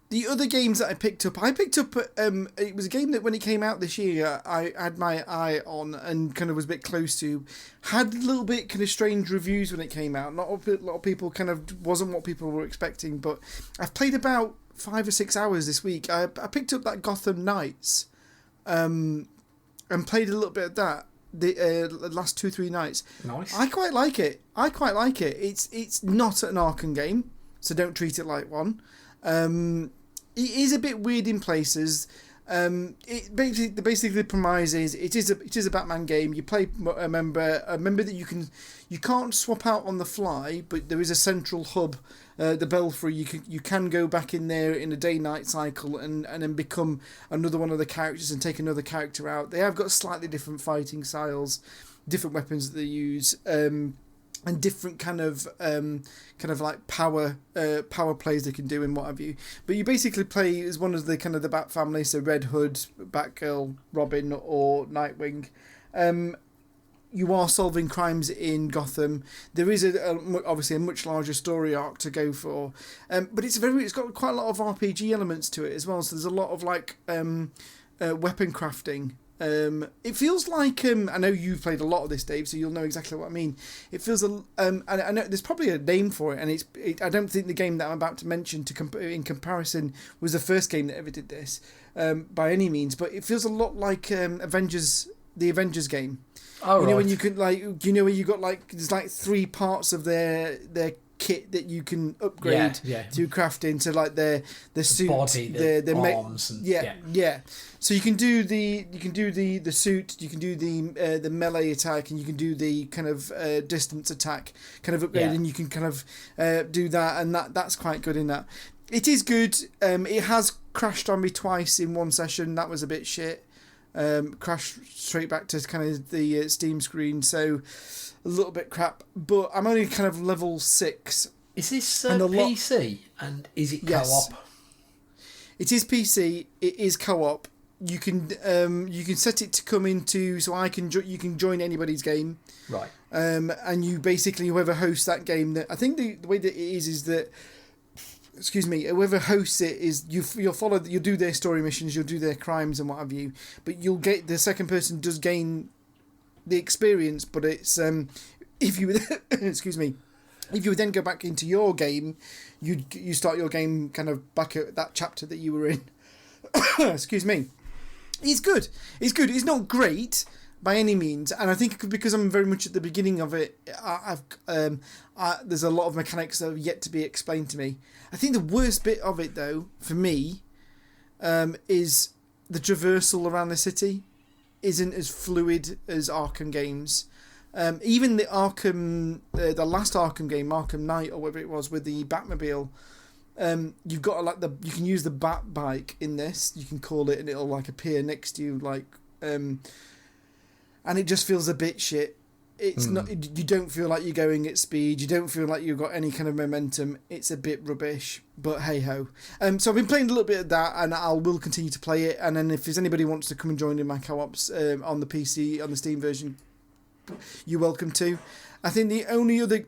The other games that I picked up, it was a game that when it came out this year, I had my eye on and kind of was a bit close to. Had a little bit kind of strange reviews when it came out. Not a lot of people kind of wasn't what people were expecting, but I've played about 5 or 6 hours this week. I picked up that Gotham Knights, and played a little bit of that the last 2-3 nights. Nice. I quite like it. It's not an Arkham game, so don't treat it like one. It is a bit weird in places. It basically the premise is it is a Batman game. You play a member that you can't swap out on the fly, but there is a central hub, the Belfry. You can go back in there in a day-night cycle and then become another one of the characters and take another character out. They have got slightly different fighting styles, different weapons that they use. And different kind of like power plays they can do and what have you. But you basically play as one of the kind of the Bat family, so Red Hood, Batgirl, Robin, or Nightwing. You are solving crimes in Gotham. There is obviously a much larger story arc to go for, but it's got quite a lot of RPG elements to it as well. So there's a lot of like weapon crafting. It feels like I know you've played a lot of this, Dave, so you'll know exactly what I mean. It feels I know there's probably a name for it, and I don't think the game that I'm about to mention in comparison was the first game that ever did this by any means, but it feels a lot like the Avengers game. Oh, when you can where you got like there's like 3 parts of their kit that you can upgrade to craft into like their suit, body, the arms, and So you can do the suit, you can do the melee attack, and you can do the kind of distance attack kind of upgrade, and you can kind of do that, and that's quite good in that. It is good. It has crashed on me twice in one session. That was a bit shit. Crashed straight back to kind of the Steam screen, so a little bit crap. But I'm only kind of level 6. Is this PC and is it co-op? Yes. It is PC. It is co-op. You can set it to come into so you can join anybody's game, right? And you basically whoever hosts that game. That I think the way that it is that. Excuse me. Whoever hosts it is you'll follow. You'll do their story missions. You'll do their crimes and what have you. But you'll get the second person does gain the experience. But it's if you excuse me, if you would then go back into your game, you start your game kind of back at that chapter that you were in. Excuse me. It's good. It's good. It's not great by any means, and I think because I'm very much at the beginning of it, there's a lot of mechanics that have yet to be explained to me. I think the worst bit of it, though, for me, is the traversal around the city isn't as fluid as Arkham games. Even the the last Arkham game, Arkham Knight or whatever it was, with the Batmobile. You've got you can use the Bat bike in this. You can call it, and it'll like appear next to you, and it just feels a bit shit. It's not. You don't feel like you're going at speed. You don't feel like you've got any kind of momentum. It's a bit rubbish, but hey ho. So I've been playing a little bit of that, and will continue to play it. And then if there's anybody who wants to come and join in my co-ops on the PC on the Steam version, you're welcome to. I think the only other.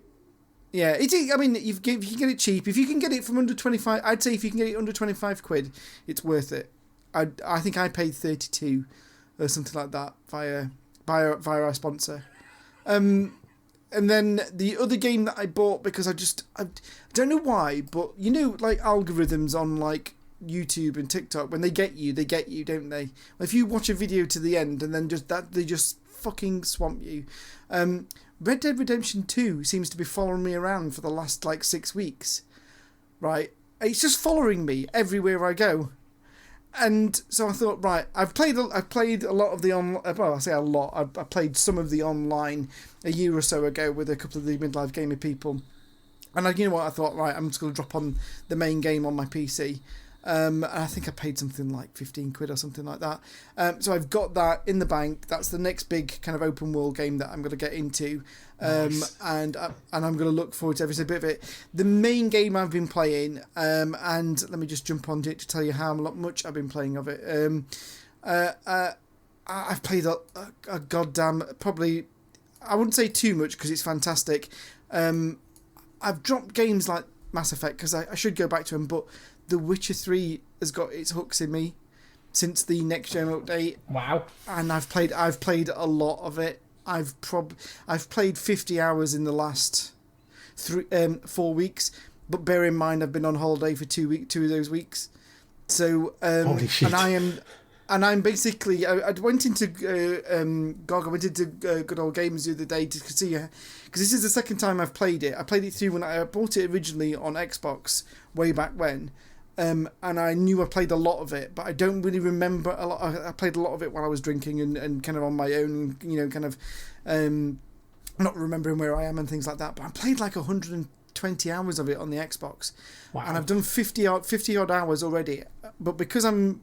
Yeah, I mean, if you can get it cheap, if you can get it from under 25, I'd say if you can get it under 25 quid, it's worth it. I think I paid 32 or something like that via our sponsor. And then the other game that I bought because I don't know why, but like algorithms on like YouTube and TikTok, when they get you, don't they? If you watch a video to the end and then they just fucking swamp you. Red Dead Redemption 2 seems to be following me around for the last 6 weeks, right? it's just following me everywhere I go. And so I thought, right, I've played a lot of the online. Well, I say a lot. I played some of the online a year or so ago with a couple of the Midlife Gamer people, and you know what? I thought, right, I'm just going to drop on the main game on my PC. And I think I paid something like 15 quid or something like that. So I've got that in the bank. That's the next big kind of open world game that I'm going to get into. Nice. And I'm going to look forward to every single bit of it. The main game I've been playing, and let me just jump onto it to tell you how much I've been playing of it. I've played a goddamn, probably, I wouldn't say too much because it's fantastic. I've dropped games like Mass Effect because I should go back to them, but The Witcher 3 has got its hooks in me since the next gen update. Wow! And I've played a lot of it. I've played 50 hours in the last 4 weeks. But bear in mind, I've been on holiday for 2 of those weeks. So holy shit! And I'm basically I went into GOG. I went into Good Old Games the other day to see because this is the second time I've played it. I played it through when I bought it originally on Xbox way back when. And I knew I played a lot of it, but I don't really remember a lot. I played a lot of it while I was drinking and kind of on my own, kind of not remembering where I am and things like that. But I played like 120 hours of it on the Xbox. Wow. And I've done 50 odd hours already. But because I'm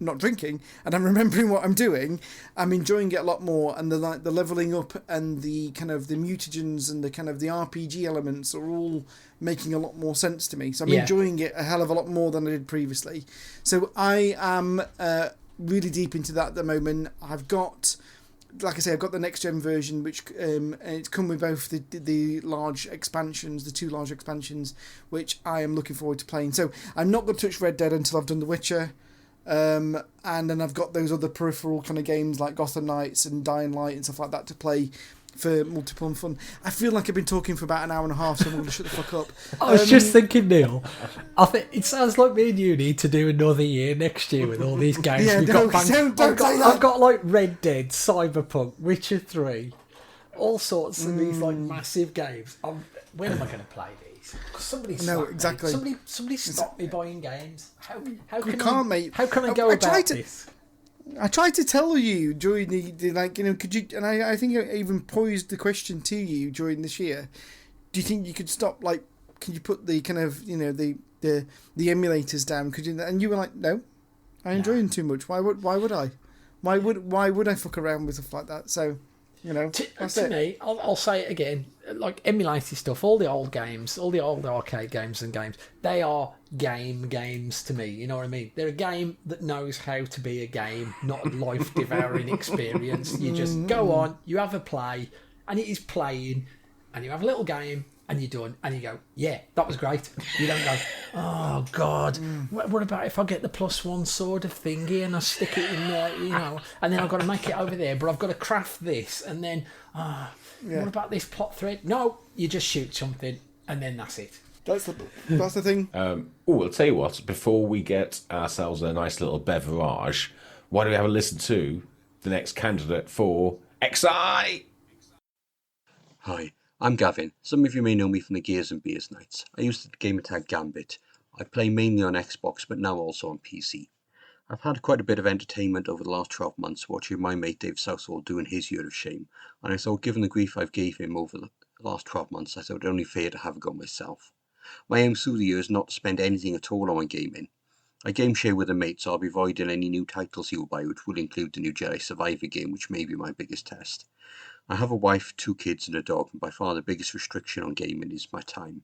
not drinking and I'm remembering what I'm doing, I'm enjoying it a lot more, and the leveling up and the kind of the mutagens and the kind of the RPG elements are all making a lot more sense to me. So I'm enjoying it a hell of a lot more than I did previously. So I am really deep into that at the moment. I've got, like I say, I've got the next gen version, which and it's come with both the large expansions, the 2 large expansions, which I am looking forward to playing. So I'm not going to touch Red Dead until I've done The Witcher. And then I've got those other peripheral kind of games like Gotham Knights and Dying Light and stuff like that to play for multiple and fun. I feel like I've been talking for about an hour and a half, so I'm going to shut the fuck up. I was just thinking, Neale, I think it sounds like me and you need to do another year next year with all these games. Yeah, I've got like Red Dead, Cyberpunk, Witcher 3, all sorts of these like massive games. When am I going to play these? Somebody stop me buying games. How can I go about this? I tried to tell you during the could you? And I think I even posed the question to you during this year. Do you think you could stop? Like, can you put the kind of the emulators down? Could you? And you were like, no, I enjoy them too much. Why would I? Why would I fuck around with stuff like that? So. To me, I'll say it again, like emulated stuff, all the old games, all the old arcade games, they are games to me, you know what I mean? They're a game that knows how to be a game, not a life-devouring experience. You just go on, you have a play, and it is playing, and you have a little game, and you're done, and you go, yeah, that was great. You don't go, oh, God, what about if I get the +1 sort of thingy and I stick it in there, and then I've got to make it over there, but I've got to craft this, and then, what about this plot thread? No, you just shoot something, and then that's it. That's the thing. I'll tell you what, before we get ourselves a nice little beverage, why don't we have a listen to the next candidate for XI? Hi. I'm Gavin. Some of you may know me from the Gears and Beers nights. I used the gamertag Gambit. I play mainly on Xbox, but now also on PC. I've had quite a bit of entertainment over the last 12 months watching my mate Dave Southall doing his Year of Shame, and I thought given the grief I've gave him over the last 12 months, I thought it only fair to have a go myself. My aim through the year is not to spend anything at all on my gaming. I game share with a mate, so I'll be avoiding any new titles he will buy, which will include the new Jedi Survivor game, which may be my biggest test. I have a wife, 2 kids and a dog, and by far the biggest restriction on gaming is my time.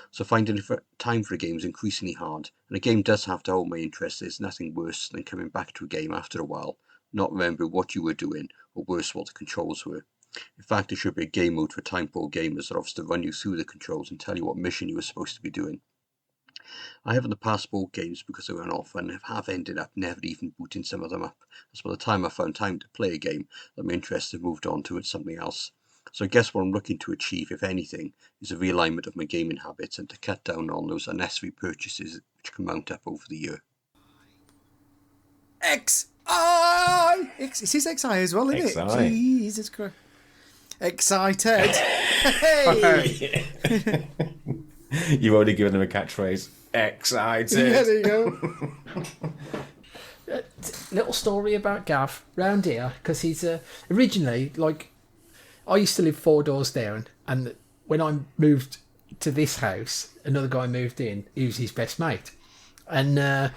So finding time for a game is increasingly hard, and a game does have to hold my interest. There's nothing worse than coming back to a game after a while, not remembering what you were doing, or worse, what the controls were. In fact, there should be a game mode for time-poor gamers that offers to run you through the controls and tell you what mission you were supposed to be doing. I have in the past bought games because they were on offer and have ended up never even booting some of them up, as by the time I found time to play a game that my interest had moved on to something else. So I guess what I'm looking to achieve, if anything, is a realignment of my gaming habits and to cut down on those unnecessary purchases which can mount up over the year. XI! It is XI as well, isn't XI. it? Jesus Christ. Excited. Hey! You've already given them a catchphrase. Excited. Yeah, there you go. Little story about Gav round here, because he's originally, like, I used to live 4 doors down, and when I moved to this house, another guy moved in. He was his best mate, and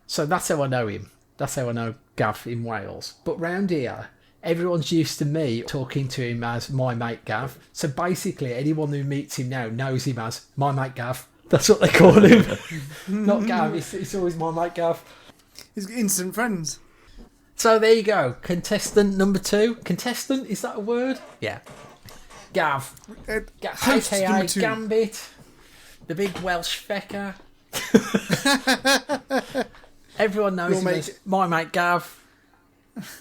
so that's how I know him. That's how I know Gav in Wales. But round here, everyone's used to me talking to him as my mate Gav. So basically, anyone who meets him now knows him as my mate Gav. That's what they call him. Not Gav. It's always my mate Gav. He's instant friends. So there you go. Contestant number 2. Contestant, is that a word? Yeah. Gav. Host AKA number 2. Gambit. The big Welsh fecker. Everyone knows him as my mate Gav.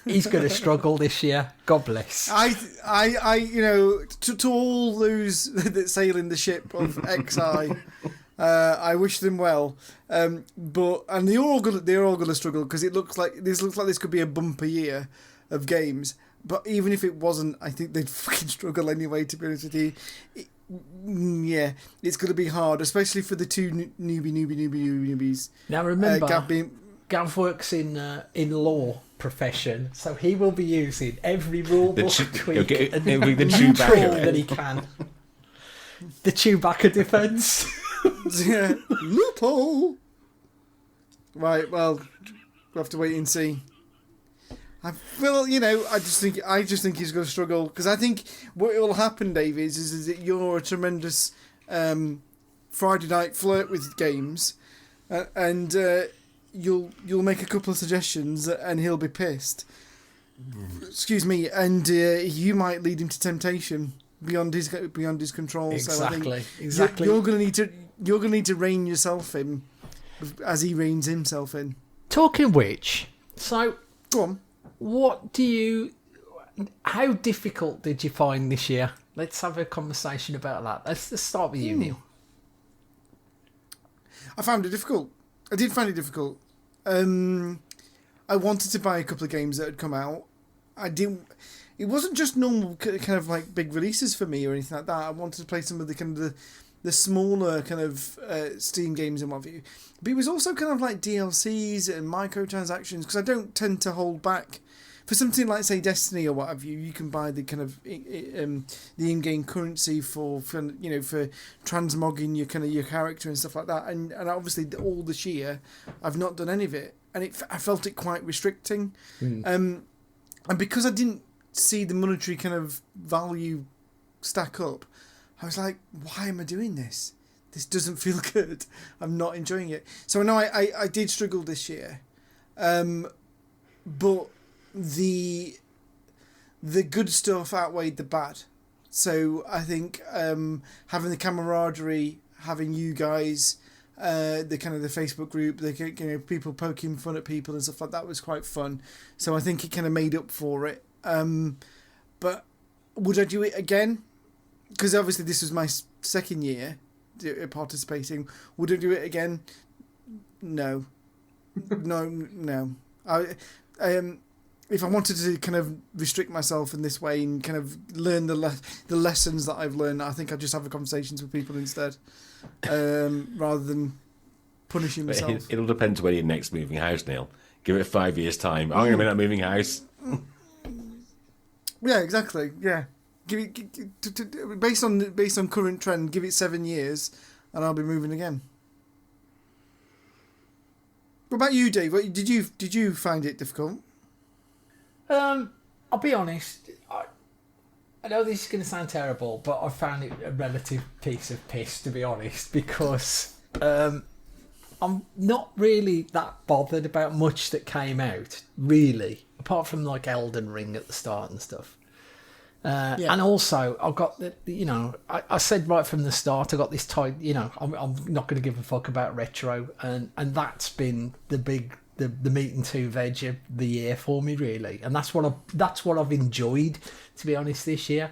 He's going to struggle this year. God bless. I you know, to all those that sail in the ship of XI, I wish them well. But they're all going to struggle, because it looks like this could be a bumper year of games. But even if it wasn't, I think they'd fucking struggle anyway. To be honest with you, yeah, it's going to be hard, especially for the 2 newbies. Now remember, Gav works in law profession, so he will be using every rule book tweak and loophole that he can. The Chewbacca defence. Yeah, loophole. Right, well, we'll have to wait and see. I feel, I just think he's going to struggle, because I think what will happen, Dave, is that you're a tremendous Friday night flirt with games, and you'll make a couple of suggestions and he'll be pissed. Excuse me, and you might lead him to temptation beyond his control. Exactly. So Exactly. You're going to need to rein yourself in as he reins himself in. Talking of which, so go on. How difficult did you find this year? Let's have a conversation about that. Let's start with you, Neale. I found it difficult. I did find it difficult. I wanted to buy a couple of games that had come out. It wasn't just normal kind of like big releases for me or anything like that. I wanted to play some of the kind of the smaller kind of Steam games and what have you. But it was also kind of like DLCs and microtransactions, because I don't tend to hold back. For something like, say, Destiny or what have you, you can buy the kind of the in-game currency for transmogging your character and stuff like that. And obviously all this year, I've not done any of it, and I felt it quite restricting. And because I didn't see the monetary kind of value stack up, I was like, why am I doing this? This doesn't feel good. I'm not enjoying it. So I know I did struggle this year, but the good stuff outweighed the bad. So I think having the camaraderie, having you guys, the kind of the Facebook group, the people poking fun at people and stuff like that was quite fun. So I think it kind of made up for it. But would I do it again? Because obviously this was my second year participating. Would I do it again? No. No. If I wanted to kind of restrict myself in this way and kind of learn the lessons that I've learned, I think I'd just have conversations with people instead, rather than punishing myself. It'll depend when you're next moving house, Neale. Give it 5 years' time. I'm going to be not moving house. Yeah, exactly. Yeah, based on current trend, give it 7 years, and I'll be moving again. What about you, Dave? Did you find it difficult? I'll be honest. I know this is going to sound terrible, but I found it a relative piece of piss, to be honest, because I'm not really that bothered about much that came out, really, apart from like Elden Ring at the start and stuff. And also, I've got I said right from the start, I got this tight. I'm not going to give a fuck about retro, and that's been the meat and two veg of the year for me, really, and that's what I've enjoyed, to be honest, this year.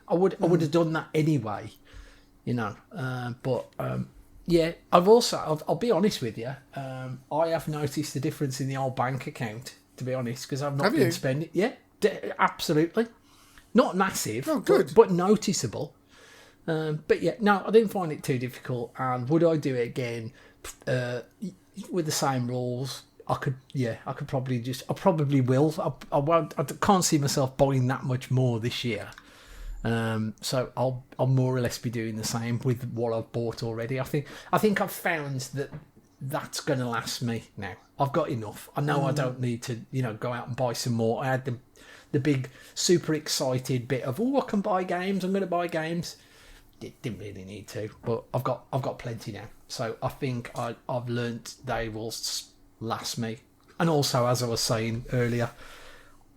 I would have done that anyway, but I'll be honest with you, I have noticed the difference in the old bank account, to be honest, because I've not been spending. Yeah, absolutely, not massive, but noticeable. But yeah, no, I didn't find it too difficult. And would I do it again with the same rules? I could probably I probably will. I won't. I can't see myself buying that much more this year. So I'll more or less be doing the same with what I've bought already. I think I've found that that's going to last me now. I've got enough. I know I don't need to, go out and buy some more. I had the big super excited bit of, I can buy games. I'm going to buy games. Didn't really need to, but I've got plenty now. So I think I've learnt they will last me. And also, as I was saying earlier,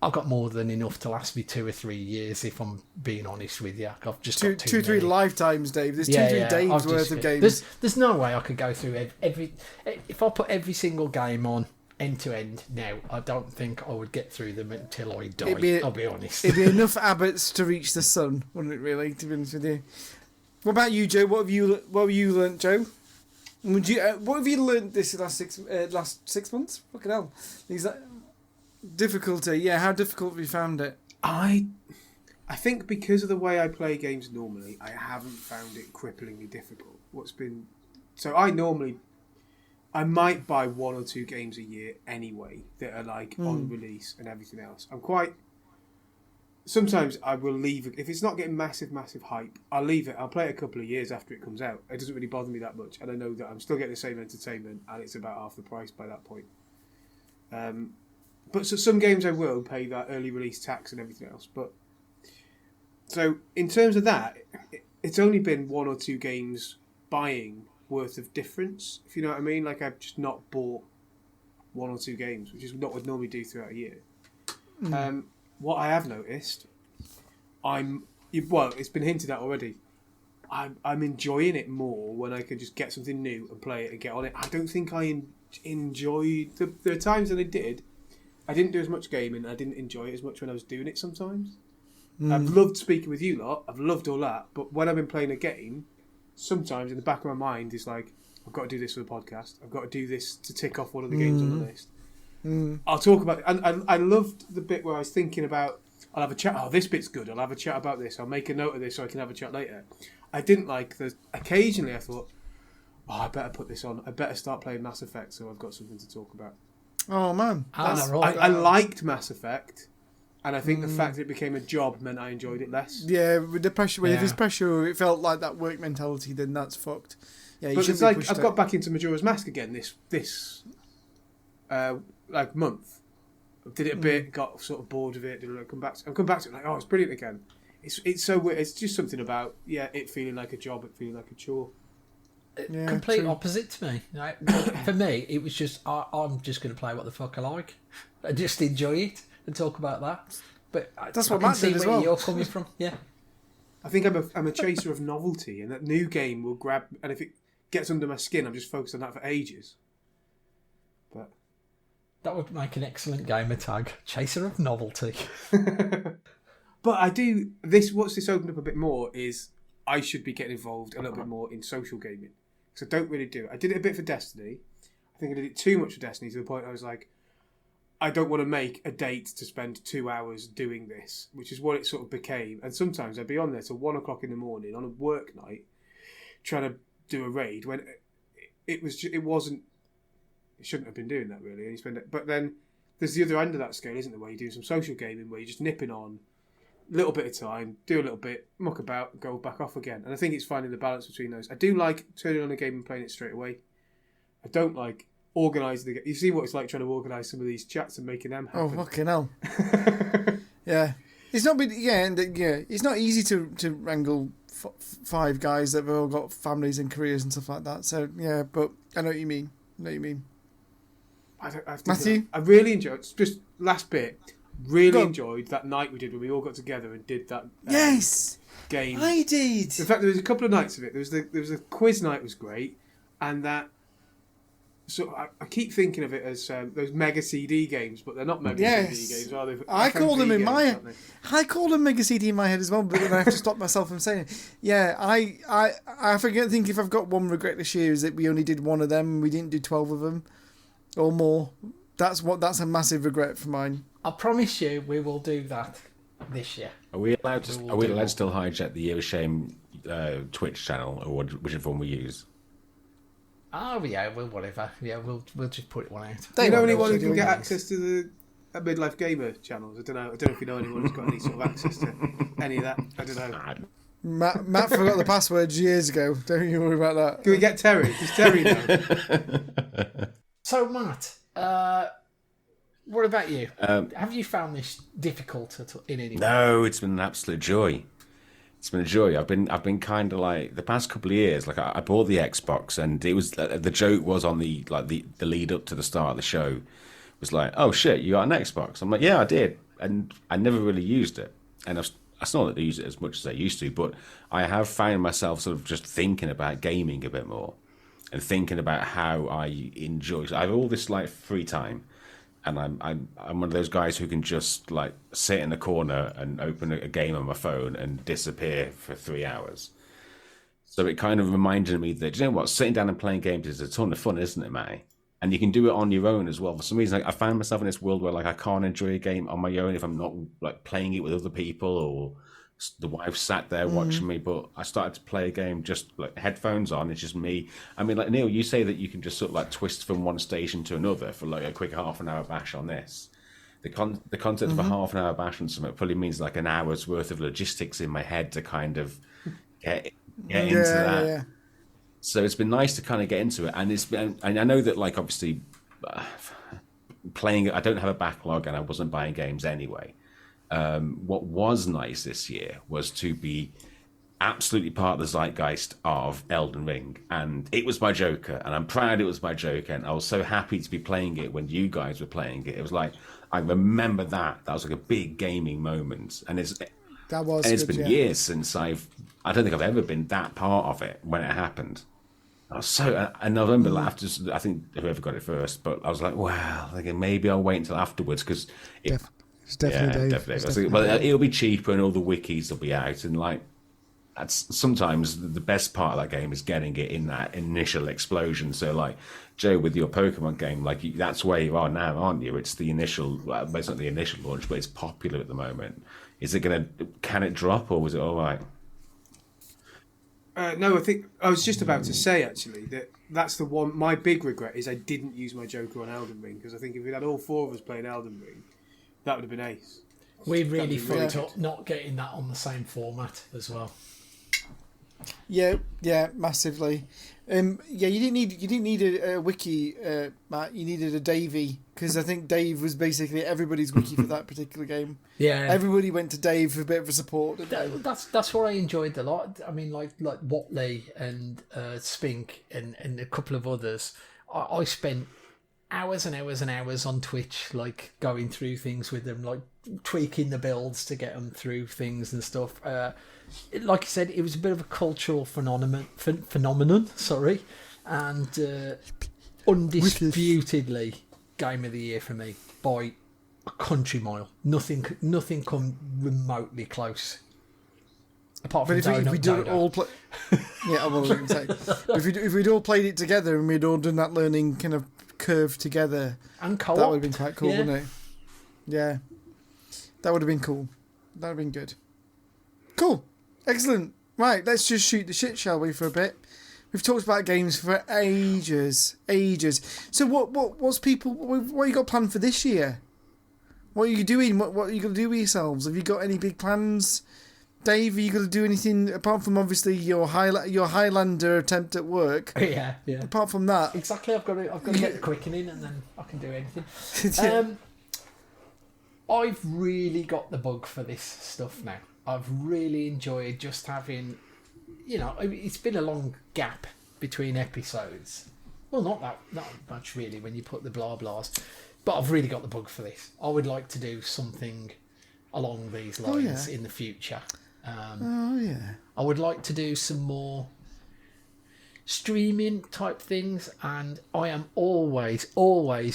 I've got more than enough to last me 2 or 3 years, if I'm being honest with you. I've just got too 3 lifetimes, Dave. There's 2-3 days worth of games. There's no way I could go through every. If I put every single game on end to end now, I don't think I would get through them until I die. I'll be honest. It'd be enough abbots to reach the sun, wouldn't it? Really, to be honest with you. What about you, Joe? What have you learnt, Joe? What have you learnt this last 6 months? Fucking hell, difficulty. Yeah, how difficult have you found it? I think because of the way I play games normally, I haven't found it cripplingly difficult. I might buy 1 or 2 games a year anyway that are on release and everything else. Sometimes I will leave it. If it's not getting massive hype, I'll leave it. I'll play it a couple of years after it comes out. It doesn't really bother me that much. And I know that I'm still getting the same entertainment and it's about half the price by that point. But so some games I will pay that early release tax and everything else. But so in terms of that, it's only been 1 or 2 games buying worth of difference, if you know what I mean. I've just not bought 1 or 2 games, which is what I would normally do throughout a year. What I have noticed, it's been hinted at already. I'm enjoying it more when I can just get something new and play it and get on it. I don't think I enjoyed the times that I did. I didn't do as much gaming. I didn't enjoy it as much when I was doing it sometimes. I've loved speaking with you lot. I've loved all that. But when I've been playing a game, sometimes in the back of my mind is I've got to do this for the podcast. I've got to do this to tick off one of the games on the list. I'll talk about it. And I loved the bit where I was thinking about, I'll have a chat. Oh, this bit's good. I'll have a chat about this. I'll make a note of this so I can have a chat later. I didn't occasionally I thought, I better put this on. I better start playing Mass Effect so I've got something to talk about. Oh, man. I liked Mass Effect. And I think the fact that it became a job meant I enjoyed it less. Yeah, with the pressure, if there's pressure, it felt like that work mentality, then that's fucked. Yeah, but it's I've got back into Majora's Mask again this month. I did it a bit, got sort of bored of it. I've come back to it it's brilliant again. It's so weird. It's just something about it feeling like a job, it feeling like a chore. Complete opposite to me. For me, it was just I'm just going to play what the fuck I like. I just enjoy it and talk about that. But that's what Matt did as well. You're coming from, yeah. I think I'm a chaser of novelty, and that new game will grab. And if it gets under my skin, I'm just focused on that for ages. But that would make an excellent gamer tag: chaser of novelty. But I do this. What's this opened up a bit more is I should be getting involved a little bit more in social gaming because I don't really do it. I did it a bit for Destiny. I think I did it too much for Destiny to the point I was like, I don't want to make a date to spend 2 hours doing this, which is what it sort of became. And sometimes I'd be on there till 1 o'clock in the morning on a work night trying to do a raid when it shouldn't have been doing that really. And you spend it, but then there's the other end of that scale, isn't there, where you're doing some social gaming where you're just nipping on a little bit of time, do a little bit, muck about, go back off again. And I think it's finding the balance between those. I do like turning on a game and playing it straight away. I don't like organising the game. You see what it's like trying to organise some of these chats and making them happen. Oh, fucking hell. Yeah. It's not it's not easy to wrangle 5 guys that have all got families and careers and stuff like that. So, yeah, but I know what you mean. Matthew? I really enjoyed, just last bit, enjoyed that night we did when we all got together and did that game. I did. In fact, there was a couple of nights of it. There was a quiz night was great, and that. So I keep thinking of it as those Mega CD games, but they're not Mega CD games, are they? I call them I call them Mega CD in my head as well, but then I have to stop myself from saying it. Yeah, I think if I've got one regret this year is that we only did one of them. We didn't do 12 of them or more. That's a massive regret for mine. I promise you, we will do that this year. Are we allowed to still hijack the Year of Shame Twitch channel or whichever one we use. Oh yeah, well whatever. Yeah, we'll just put one out. Do you know anyone who can get access to the Midlife Gamer channels? I don't know if you know anyone who's got any sort of access to any of that. I don't know. Matt forgot the passwords years ago. Don't you worry about that. Can we get Terry? Does Terry know? So Matt, what about you? Have you found this difficult in any way? No, it's been an absolute joy. It's been a joy. I've been kind of like the past couple of years. Like I bought the Xbox, and it was the joke was on the lead up to the start of the show was like, oh shit, you got an Xbox? I'm like, yeah, I did, and I never really used it, and I still don't use it as much as I used to, but I have found myself sort of just thinking about gaming a bit more, and thinking about how I enjoy. So I have all this like free time. And I'm one of those guys who can just like sit in the corner and open a game on my phone and disappear for 3 hours. So it kind of reminded me that, you know what, sitting down and playing games is a ton of fun, isn't it, Matty? And you can do it on your own as well. For some reason, I found myself in this world where like I can't enjoy a game on my own if I'm not like playing it with other people or the wife sat there watching me. But I started to play a game just like headphones on. It's just me. I mean, like Neale, you say that you can just sort of like twist from one station to another for like a quick half-an-hour bash on this. The concept of a half-an-hour bash on something probably means like an hour's worth of logistics in my head to kind of get into that. Yeah. So it's been nice to kind of get into it, and I know that like obviously playing it, I don't have a backlog, and I wasn't buying games anyway. What was nice this year was to be absolutely part of the zeitgeist of Elden Ring, and it was my Joker, and I'm proud it was my Joker, and I was so happy to be playing it when you guys were playing it. It was like, I remember that was like a big gaming moment, and it's been years since I don't think I've ever been that part of it when it happened. And I remember after, I think whoever got it first, but I was like, wow, maybe I'll wait until afterwards, because it's definitely Dave. Definitely. But it'll be cheaper and all the wikis will be out, and like that's sometimes the best part of that game is getting it in that initial explosion. So like Joe, with your Pokemon game, like that's where you are now, aren't you? It's the initial, well, it's not the initial launch, but it's popular at the moment. Can it drop, or was it all right? No, I think I was just about to say actually that's the one. My big regret is I didn't use my Joker on Elden Ring, because I think if we had all four of us playing Elden Ring, that would have been ace. We really fucked up not getting that on the same format as well. Yeah, massively. You didn't need a wiki, Matt. You needed a Davey, because I think Dave was basically everybody's wiki for that particular game. Yeah, everybody went to Dave for a bit of a support. That's what I enjoyed a lot. I mean, like Watley and Spink and a couple of others. I spent hours and hours and hours on Twitch, like going through things with them, like tweaking the builds to get them through things and stuff. Like I said, it was a bit of a cultural phenomenon, and undisputedly game of the year for me by a country mile. Nothing come remotely close. Apart from if we do it all yeah, I wasn't going to say. If we'd all played it together and we'd all done that learning kind of curve together, and co-op, that would have been quite cool, wouldn't it? Yeah, that would have been cool. That would have been good. Cool. Excellent. Right, let's just shoot the shit, shall we, for a bit? We've talked about games for ages. So what you got planned for this year? What are you doing? What are you going to do with yourselves? Have you got any big plans? Dave, are you going to do anything apart from obviously your Highlander attempt at work? Yeah. Apart from that, exactly. I've got to get the quickening, and then I can do anything. I've really got the bug for this stuff now. I've really enjoyed just having, it's been a long gap between episodes. Well, not that much really when you put the blah blahs, but I've really got the bug for this. I would like to do something along these lines in the future. I would like to do some more streaming type things, and I am always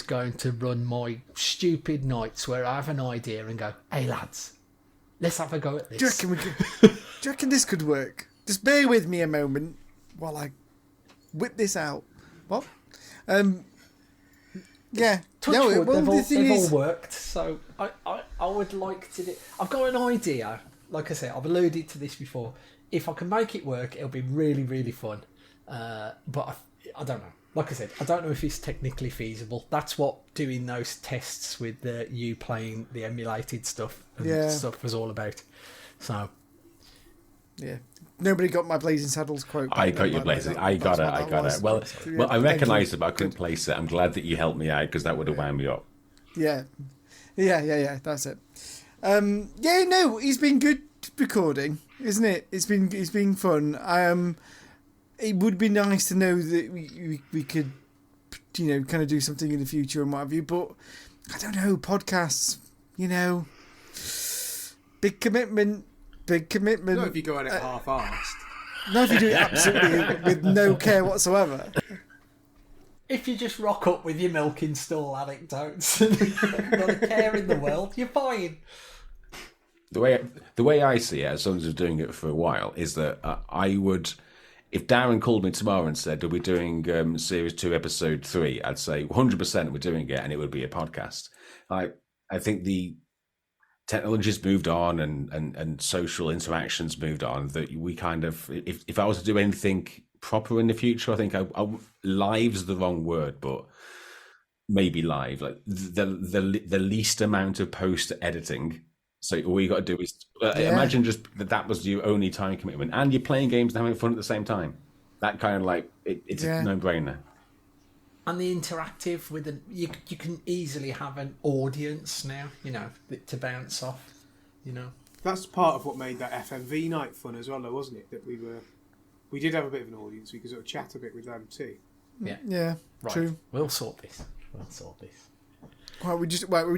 going to run my stupid nights where I have an idea and go, hey lads, let's have a go at this. Do you reckon this could work? Just bear with me a moment while I whip this out. What? Yeah. They've all worked, so I would like to do... I've got an idea. like I said, I've alluded to this before. If I can make it work, it'll be really, really fun. But I don't know. Like I said, I don't know if it's technically feasible. That's what doing those tests with you playing the emulated stuff and stuff was all about. So, yeah. Nobody got my Blazing Saddles quote. I got your Blazing. I got it. Well, I recognised it, but I couldn't place it. I'm glad that you helped me out because that would have wound me up. Yeah. That's it. He's been good recording, isn't it? It's been fun. It would be nice to know that we could, kind of do something in the future and what have you. But I don't know, podcasts, big commitment. Not if you go at it half-assed. Not if you do it absolutely with no care whatsoever. If you just rock up with your milk install anecdotes and not a care in the world, you're fine. The way I see it, as someone who's doing it for a while, is that I would, if Darren called me tomorrow and said, "Are we doing Series 2, Episode 3?" I'd say 100% we're doing it, and it would be a podcast. I think the technology's moved on and social interactions moved on, that we kind of, if I was to do anything proper in the future, I think live's the wrong word, but maybe live, like the least amount of post editing. So all you got to do is imagine just that was your only time commitment, and you're playing games and having fun at the same time. That kind of like it's a no-brainer. And the interactive with you can easily have an audience now, to bounce off, That's part of what made that FMV night fun as well, though, wasn't it? That we did have a bit of an audience. We could sort of chat a bit with them too. Yeah, right. True. We'll sort this. Well, we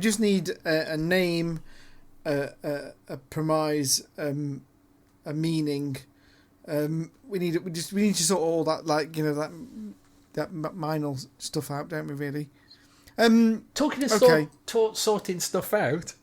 just need a name, a premise, a meaning. We need to sort all that, that minor stuff out, don't we? Really. Talking of sorting stuff out,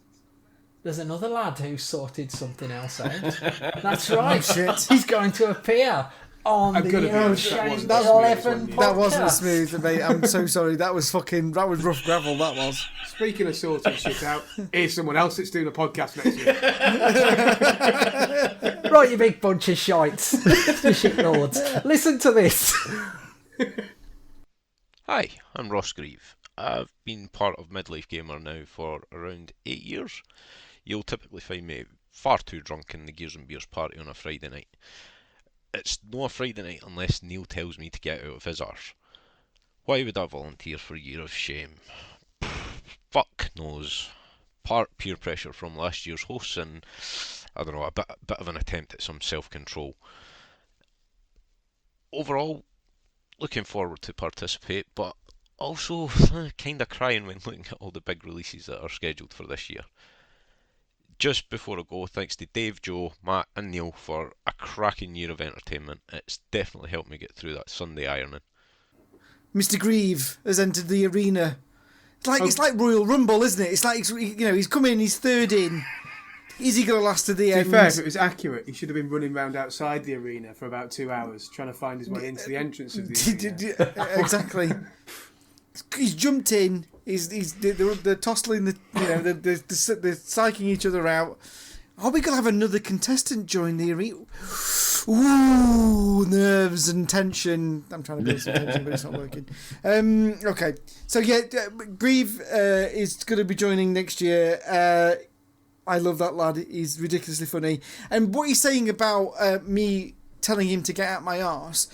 there's another lad who sorted something else out. That's right. Oh, shit. He's going to appear on the Shane 11 podcast. That wasn't smooth, mate. I'm so sorry. That was rough gravel. That was. Speaking of sorting shit out, here's someone else that's doing a podcast next year. Right, you big bunch of shites, you shit lords. Listen to this. Hi, I'm Ross Grieve. I've been part of Midlife Gamer now for around 8 years. You'll typically find me far too drunk in the Gears and Beers party on a Friday night. It's not a Friday night unless Neale tells me to get out of his arse. Why would I volunteer for a year of shame? Fuck knows. Part peer pressure from last year's hosts and, I don't know, a bit of an attempt at some self-control. Overall, looking forward to participate, but also kind of crying when looking at all the big releases that are scheduled for this year. Just before I go, thanks to Dave, Joe, Matt and Neale for a cracking year of entertainment. It's definitely helped me get through that Sunday ironing. Mr. Grieve has entered the arena. It's like Royal Rumble, isn't it? It's like, he's come in, he's third in. Is he going to last to the end? To be fair, if it was accurate, he should have been running around outside the arena for about 2 hours trying to find his way into the entrance of the arena. Exactly. He's jumped in. They're tossing they're psyching each other out. Are we going to have another contestant join the arena? Ooh, nerves and tension. I'm trying to build some tension, but it's not working. Okay, so Grieve is going to be joining next year. I love that lad. He's ridiculously funny. And what he's saying about me telling him to get out my arse,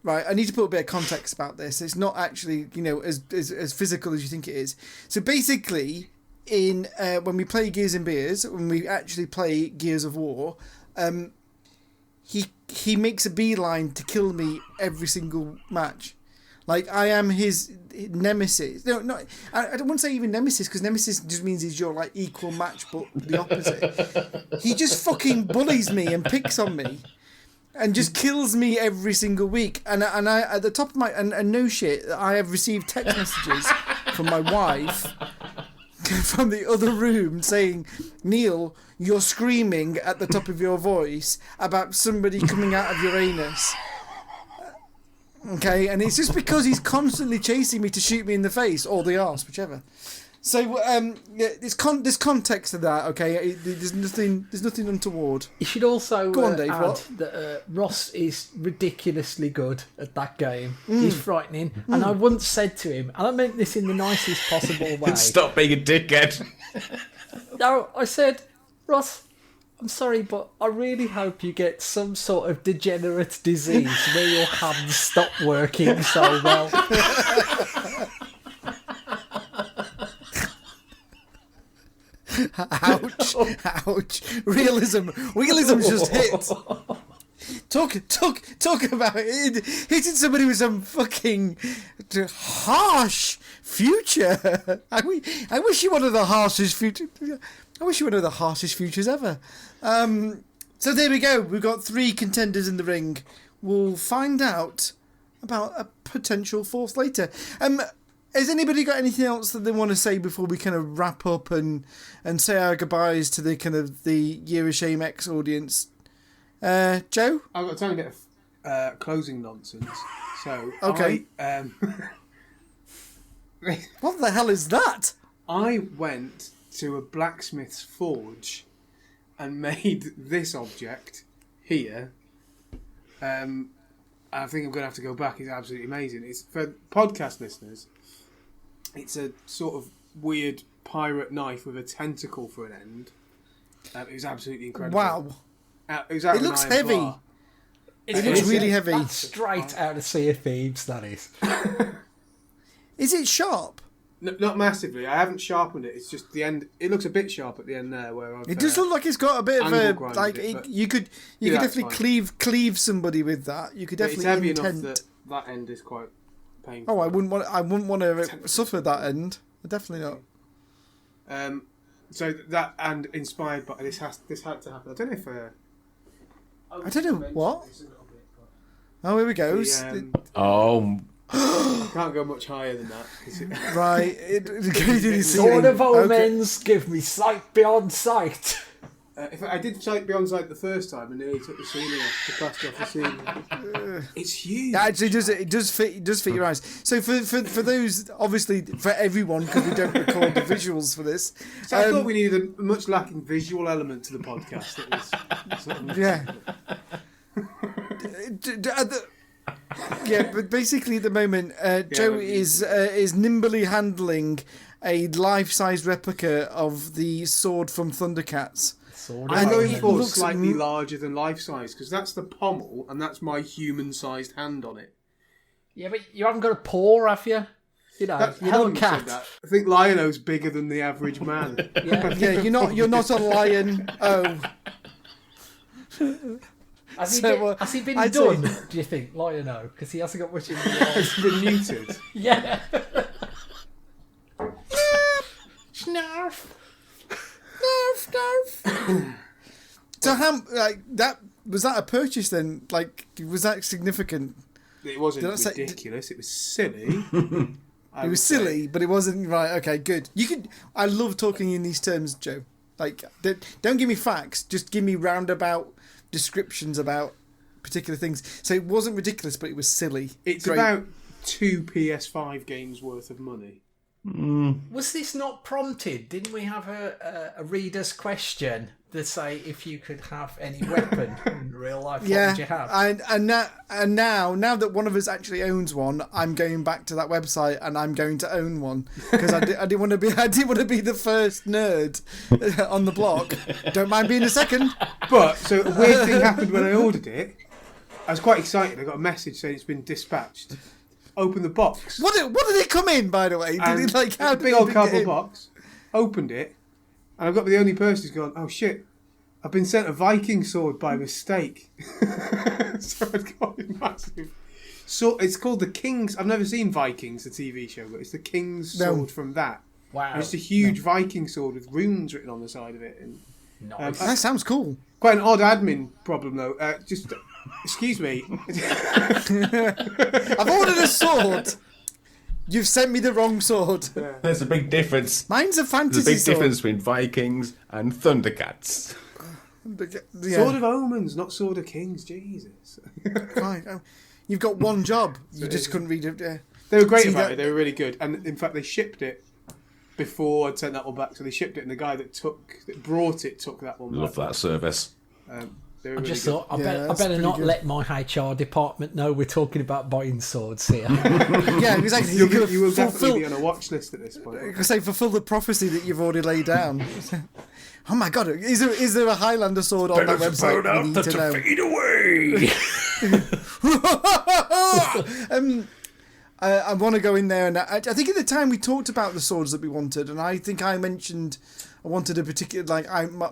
right, I need to put a bit of context about this. It's not actually, as physical as you think it is. So basically, when we play Gears and Beers, when we actually play Gears of War, he makes a beeline to kill me every single match. Like, I am his nemesis. No, I don't want to say even nemesis, because nemesis just means he's your, equal match, but the opposite. He just fucking bullies me and picks on me and just kills me every single week. And I, at the top of my... And no shit, I have received text messages from my wife from the other room saying, Neale, you're screaming at the top of your voice about somebody coming out of your anus. Okay, and it's just because he's constantly chasing me to shoot me in the face or the arse, whichever. So there's context to that. Okay, there's nothing untoward. You should also Go on, Dave, add what? that Ross is ridiculously good at that game. He's frightening, and I once said to him, and I meant this in the nicest possible way. Stop being a dickhead. No, I said, Ross, I'm sorry, but I really hope you get some sort of degenerate disease where your hands stop working so well. Ouch! Realism's just hit. Talk about it. Hitting somebody with some fucking harsh future. I wish you one of the harshest future. I wish you one of the harshest futures ever. So there we go. We've got 3 contenders in the ring. We'll find out about a potential 4th later. Has anybody got anything else that they want to say before we kind of wrap up and say our goodbyes to the kind of the Year of Shame X audience? Joe? I've got a tiny bit of closing nonsense. So okay. What the hell is that? I went to a blacksmith's forge and made this object here. I think I'm going to have to go back. It's absolutely amazing. It's for podcast listeners. It's a sort of weird pirate knife with a tentacle for an end. It was absolutely incredible. Wow. It looks heavy. Bar. It looks really heavy. That's straight out of Sea of Thieves, that is. Is it sharp? No, not massively. I haven't sharpened it. It's just the end. It looks a bit sharp at the end there. It does look like it's got a bit of a like. You could definitely fine. cleave somebody with that. You could definitely. It's heavy enough that end is quite painful. Oh, I wouldn't want to suffer that end. Definitely not. So that and inspired by this had to happen. I don't know if. I don't know what. Oh, here we go. Can't go much higher than that. Right. Sword of Omens, give me sight beyond sight. If I did sight beyond sight the first time and nearly took the ceiling off, the plaster off the ceiling. It's huge. Actually, it does fit your eyes. So for those, obviously for everyone, because we don't record the visuals for this. So I thought we needed a much lacking visual element to the podcast. Yeah, but basically at the moment, Joe is nimbly handling a life-size replica of the sword from Thundercats. I'm going for slightly larger than life-size because that's the pommel and that's my human-sized hand on it. Yeah, but you haven't got a paw, have you? You know, you're not a cat. I think Lion-O's bigger than the average man. Yeah, you're not a lion. Oh. Has he been done, do you think, Lion-O? Because he hasn't got much in the Has he been neutered? Yeah. Snarf. So was that a purchase then? Like, was that significant? It wasn't ridiculous. It was silly. It was silly, but it wasn't right. Okay, good. I love talking in these terms, Joe. Like, don't give me facts. Just give me roundabout descriptions about particular things. So it wasn't ridiculous, but it was silly. It's great. About 2 PS5 games worth of money. Was this not prompted? Didn't we have a reader's question that say if you could have any weapon in real life, what would you have? And now that one of us actually owns one, I'm going back to that website and I'm going to own one because I didn't want to be the first nerd on the block. Don't mind being a second. But so a weird thing happened when I ordered it. I was quite excited. I got a message saying it's been dispatched. Open the box. What did it come in, by the way? Did it a big old cardboard box. Opened it, and I've got to be the only person who's gone, oh shit, I've been sent a Viking sword by mistake. So I've got a massive. So it's called the King's. I've never seen Vikings, the TV show, but it's the King's sword from that. Wow. And it's a huge Viking sword with runes written on the side of it. And nice. That sounds cool. Quite an odd admin problem though. Excuse me. I've ordered a sword. You've sent me the wrong sword. Yeah. There's a big difference. Mine's a fantasy There's a big sword. difference between Vikings and Thundercats. Yeah. Sword of Omens, not Sword of Kings. Jesus. Fine. You've got one job. You just couldn't read it. They were great about it. They were really good. And in fact, they shipped it before I'd sent that one back, so they shipped it, and the guy that brought it took that one back. Love that service. They were I really just good. thought, I better not let my HR department know we're talking about buying swords here. Yeah, exactly. You will definitely be on a watch list at this point. I could say fulfill the prophecy that you've already laid down. Oh my god, is there a Highlander sword on that website? We need to know. Fade away. I want to go in there, and I think at the time we talked about the swords that we wanted, and I think I mentioned I wanted a particular,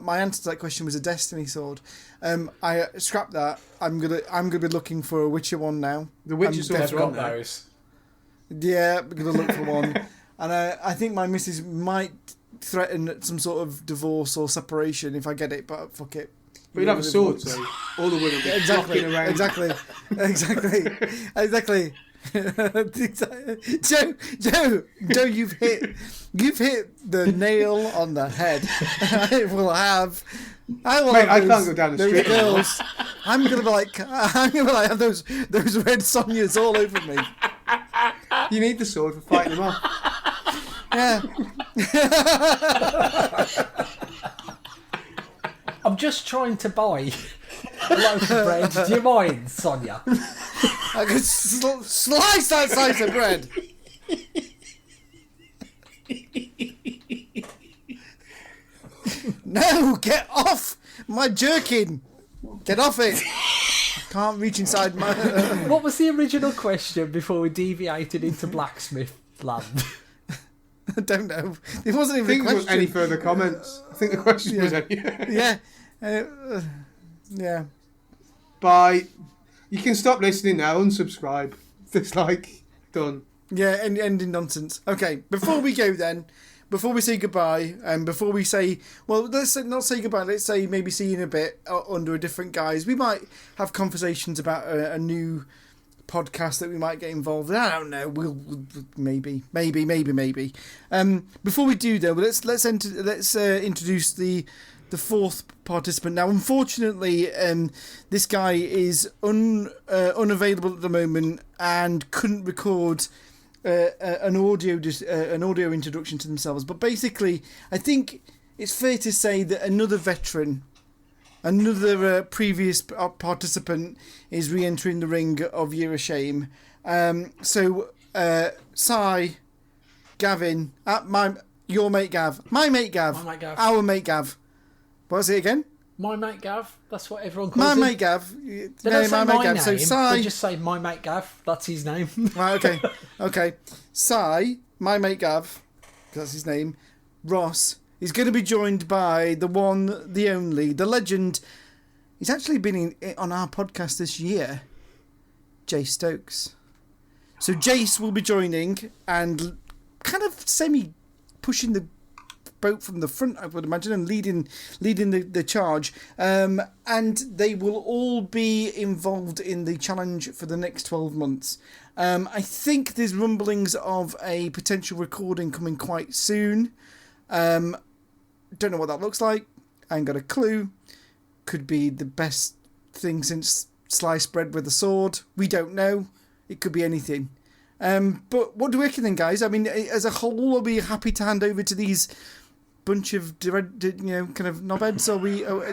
my answer to that question was a Destiny sword. I scrapped that. I'm gonna be looking for a Witcher one now. The Witcher swords are on got there. those. Yeah, I'm gonna look for one, and I think my missus might threaten some sort of divorce or separation if I get it, but fuck it. But you'd have a sword, so all the women would be flocking around. Exactly. Joe, you've hit the nail on the head. I will have Mate, I can't go down the street. Girls, I'm gonna be like have those red Sonias all over me. You need the sword for fighting them off. Yeah. I'm just trying to buy a loaf of bread. Do you mind, Sonia? I could slice that slice of bread. No, get off my jerkin. Get off it. Can't reach inside my... What was the original question before we deviated into blacksmith land? I don't know. It wasn't even I think a there was question. any further comments. I think the question was any. Yeah. Yeah. Bye. You can stop listening now. Unsubscribe. Dislike. Done. Yeah, ending nonsense. Okay, before we go then, before we say goodbye, and before we say, well, let's not say goodbye, let's say maybe see you in a bit under a different guise. We might have conversations about a new podcast that we might get involved in. I don't know. We'll maybe. Before we do though, let's introduce the fourth participant. Now, unfortunately, this guy is unavailable at the moment and couldn't record an audio introduction to themselves. But basically, I think it's fair to say that another veteran, another previous participant, is re-entering the ring of Year of Shame. So, Si, Gavin, your mate Gav, my mate Gav, our mate Gav. What's it again? My mate Gav. That's what everyone calls my him. Mate Gav. They don't say my my mate Gav. name. So Si. They just say my mate Gav. That's his name. Right. Okay. Si, my mate Gav. That's his name. Ross. He's going to be joined by the one, the only, the legend. He's actually been on our podcast this year. Jace Stokes. So Jace will be joining and kind of pushing the boat from the front, I would imagine, and leading the charge. And they will all be involved in the challenge for the next 12 months. I think there's rumblings of a potential recording coming quite soon. Don't know what that looks like. I ain't got a clue. Could be the best thing since sliced bread with a sword. We don't know. It could be anything. But what do we reckon then, guys? I mean, as a whole, are we happy to hand over to these bunch of kind of knobheads? Are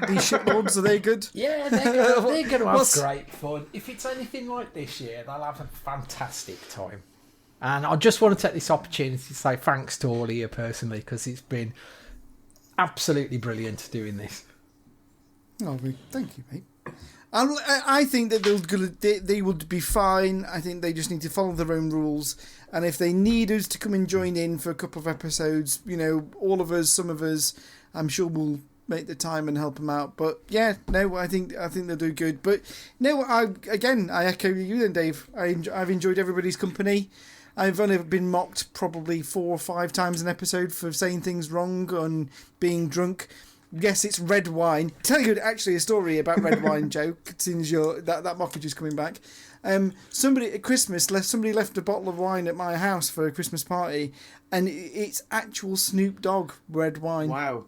these shitlords? Are they good? Yeah, they're going to have great fun. If it's anything like this year, they'll have a fantastic time. And I just want to take this opportunity to say thanks to all of you personally, because it's been absolutely brilliant doing this. Oh, thank you, mate. I think that they would be fine. I think they just need to follow their own rules. And if they need us to come and join in for a couple of episodes, all of us, some of us, I'm sure we'll make the time and help them out. But yeah, no, I think they'll do good. But no, I echo you then, Dave. I've enjoyed everybody's company. I've only been mocked probably 4 or 5 times an episode for saying things wrong and being drunk. Yes, it's red wine. Tell you actually a story about red wine, Joe, since that mockage is coming back. Somebody at Christmas left a bottle of wine at my house for a Christmas party, and it's actual Snoop Dogg red wine. Wow.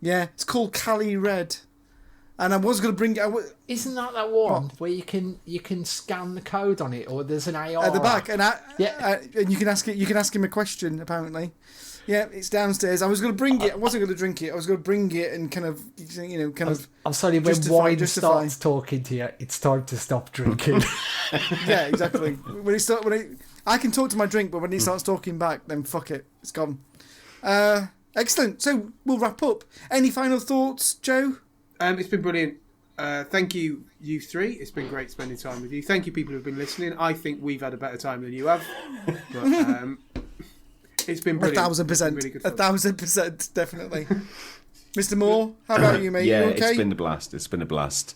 Yeah, it's called Cali Red. And I was going to bring it. Isn't that one where you can scan the code on it, or there's an AR at the back? And yeah, and you can ask him a question apparently. Yeah, it's downstairs. I was going to bring it. I wasn't going to drink it. I was going to bring it and kind of. I'm sorry, when wine starts talking to you, it's time to stop drinking. Yeah, exactly. I can talk to my drink, but when he starts talking back, then fuck it, it's gone. Excellent. So we'll wrap up. Any final thoughts, Joe? It's been brilliant. Thank you, you three. It's been great spending time with you. Thank you, people who've been listening. I think we've had a better time than you have. But it's been brilliant. 1,000%. Really good fun. 1,000%, definitely. Mr. Moore, how about you, mate? Yeah, you okay? It's been a blast. It's been a blast,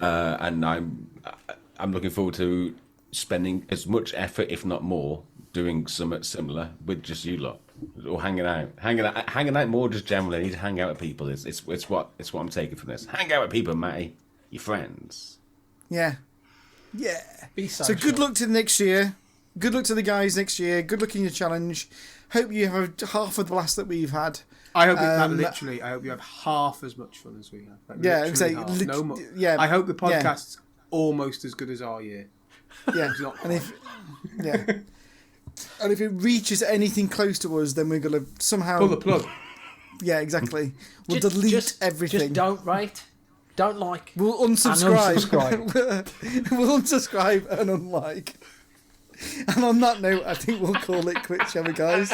and I'm looking forward to spending as much effort, if not more, doing something similar with just you lot, or hanging out more. Just generally, I need to hang out with people. It's what I'm taking from this. Hang out with people, Matty. Your friends. Yeah. Be social. So good luck to the next year. Good luck to the guys next year. Good luck in your challenge. Hope you have half of the blast that we've had. I hope I hope you have half as much fun as we have. Like, no more. Yeah. I hope the podcast's almost as good as our year. Yeah. And if it reaches anything close to us, then we're gonna somehow pull the plug. Yeah, exactly. We'll delete everything. Just don't rate, don't like. We'll unsubscribe. We'll unsubscribe and unlike. And on that note, I think we'll call it quits, shall we, guys?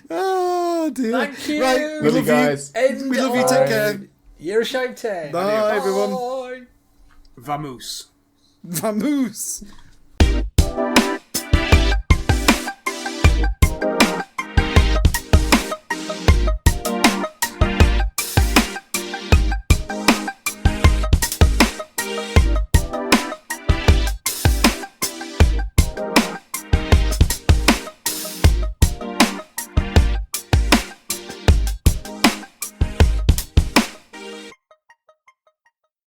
Oh dear. Thank you. Right, Love you guys. We love you. Take care. Year of Shame 10. Bye, everyone. Vamos. Vamoose.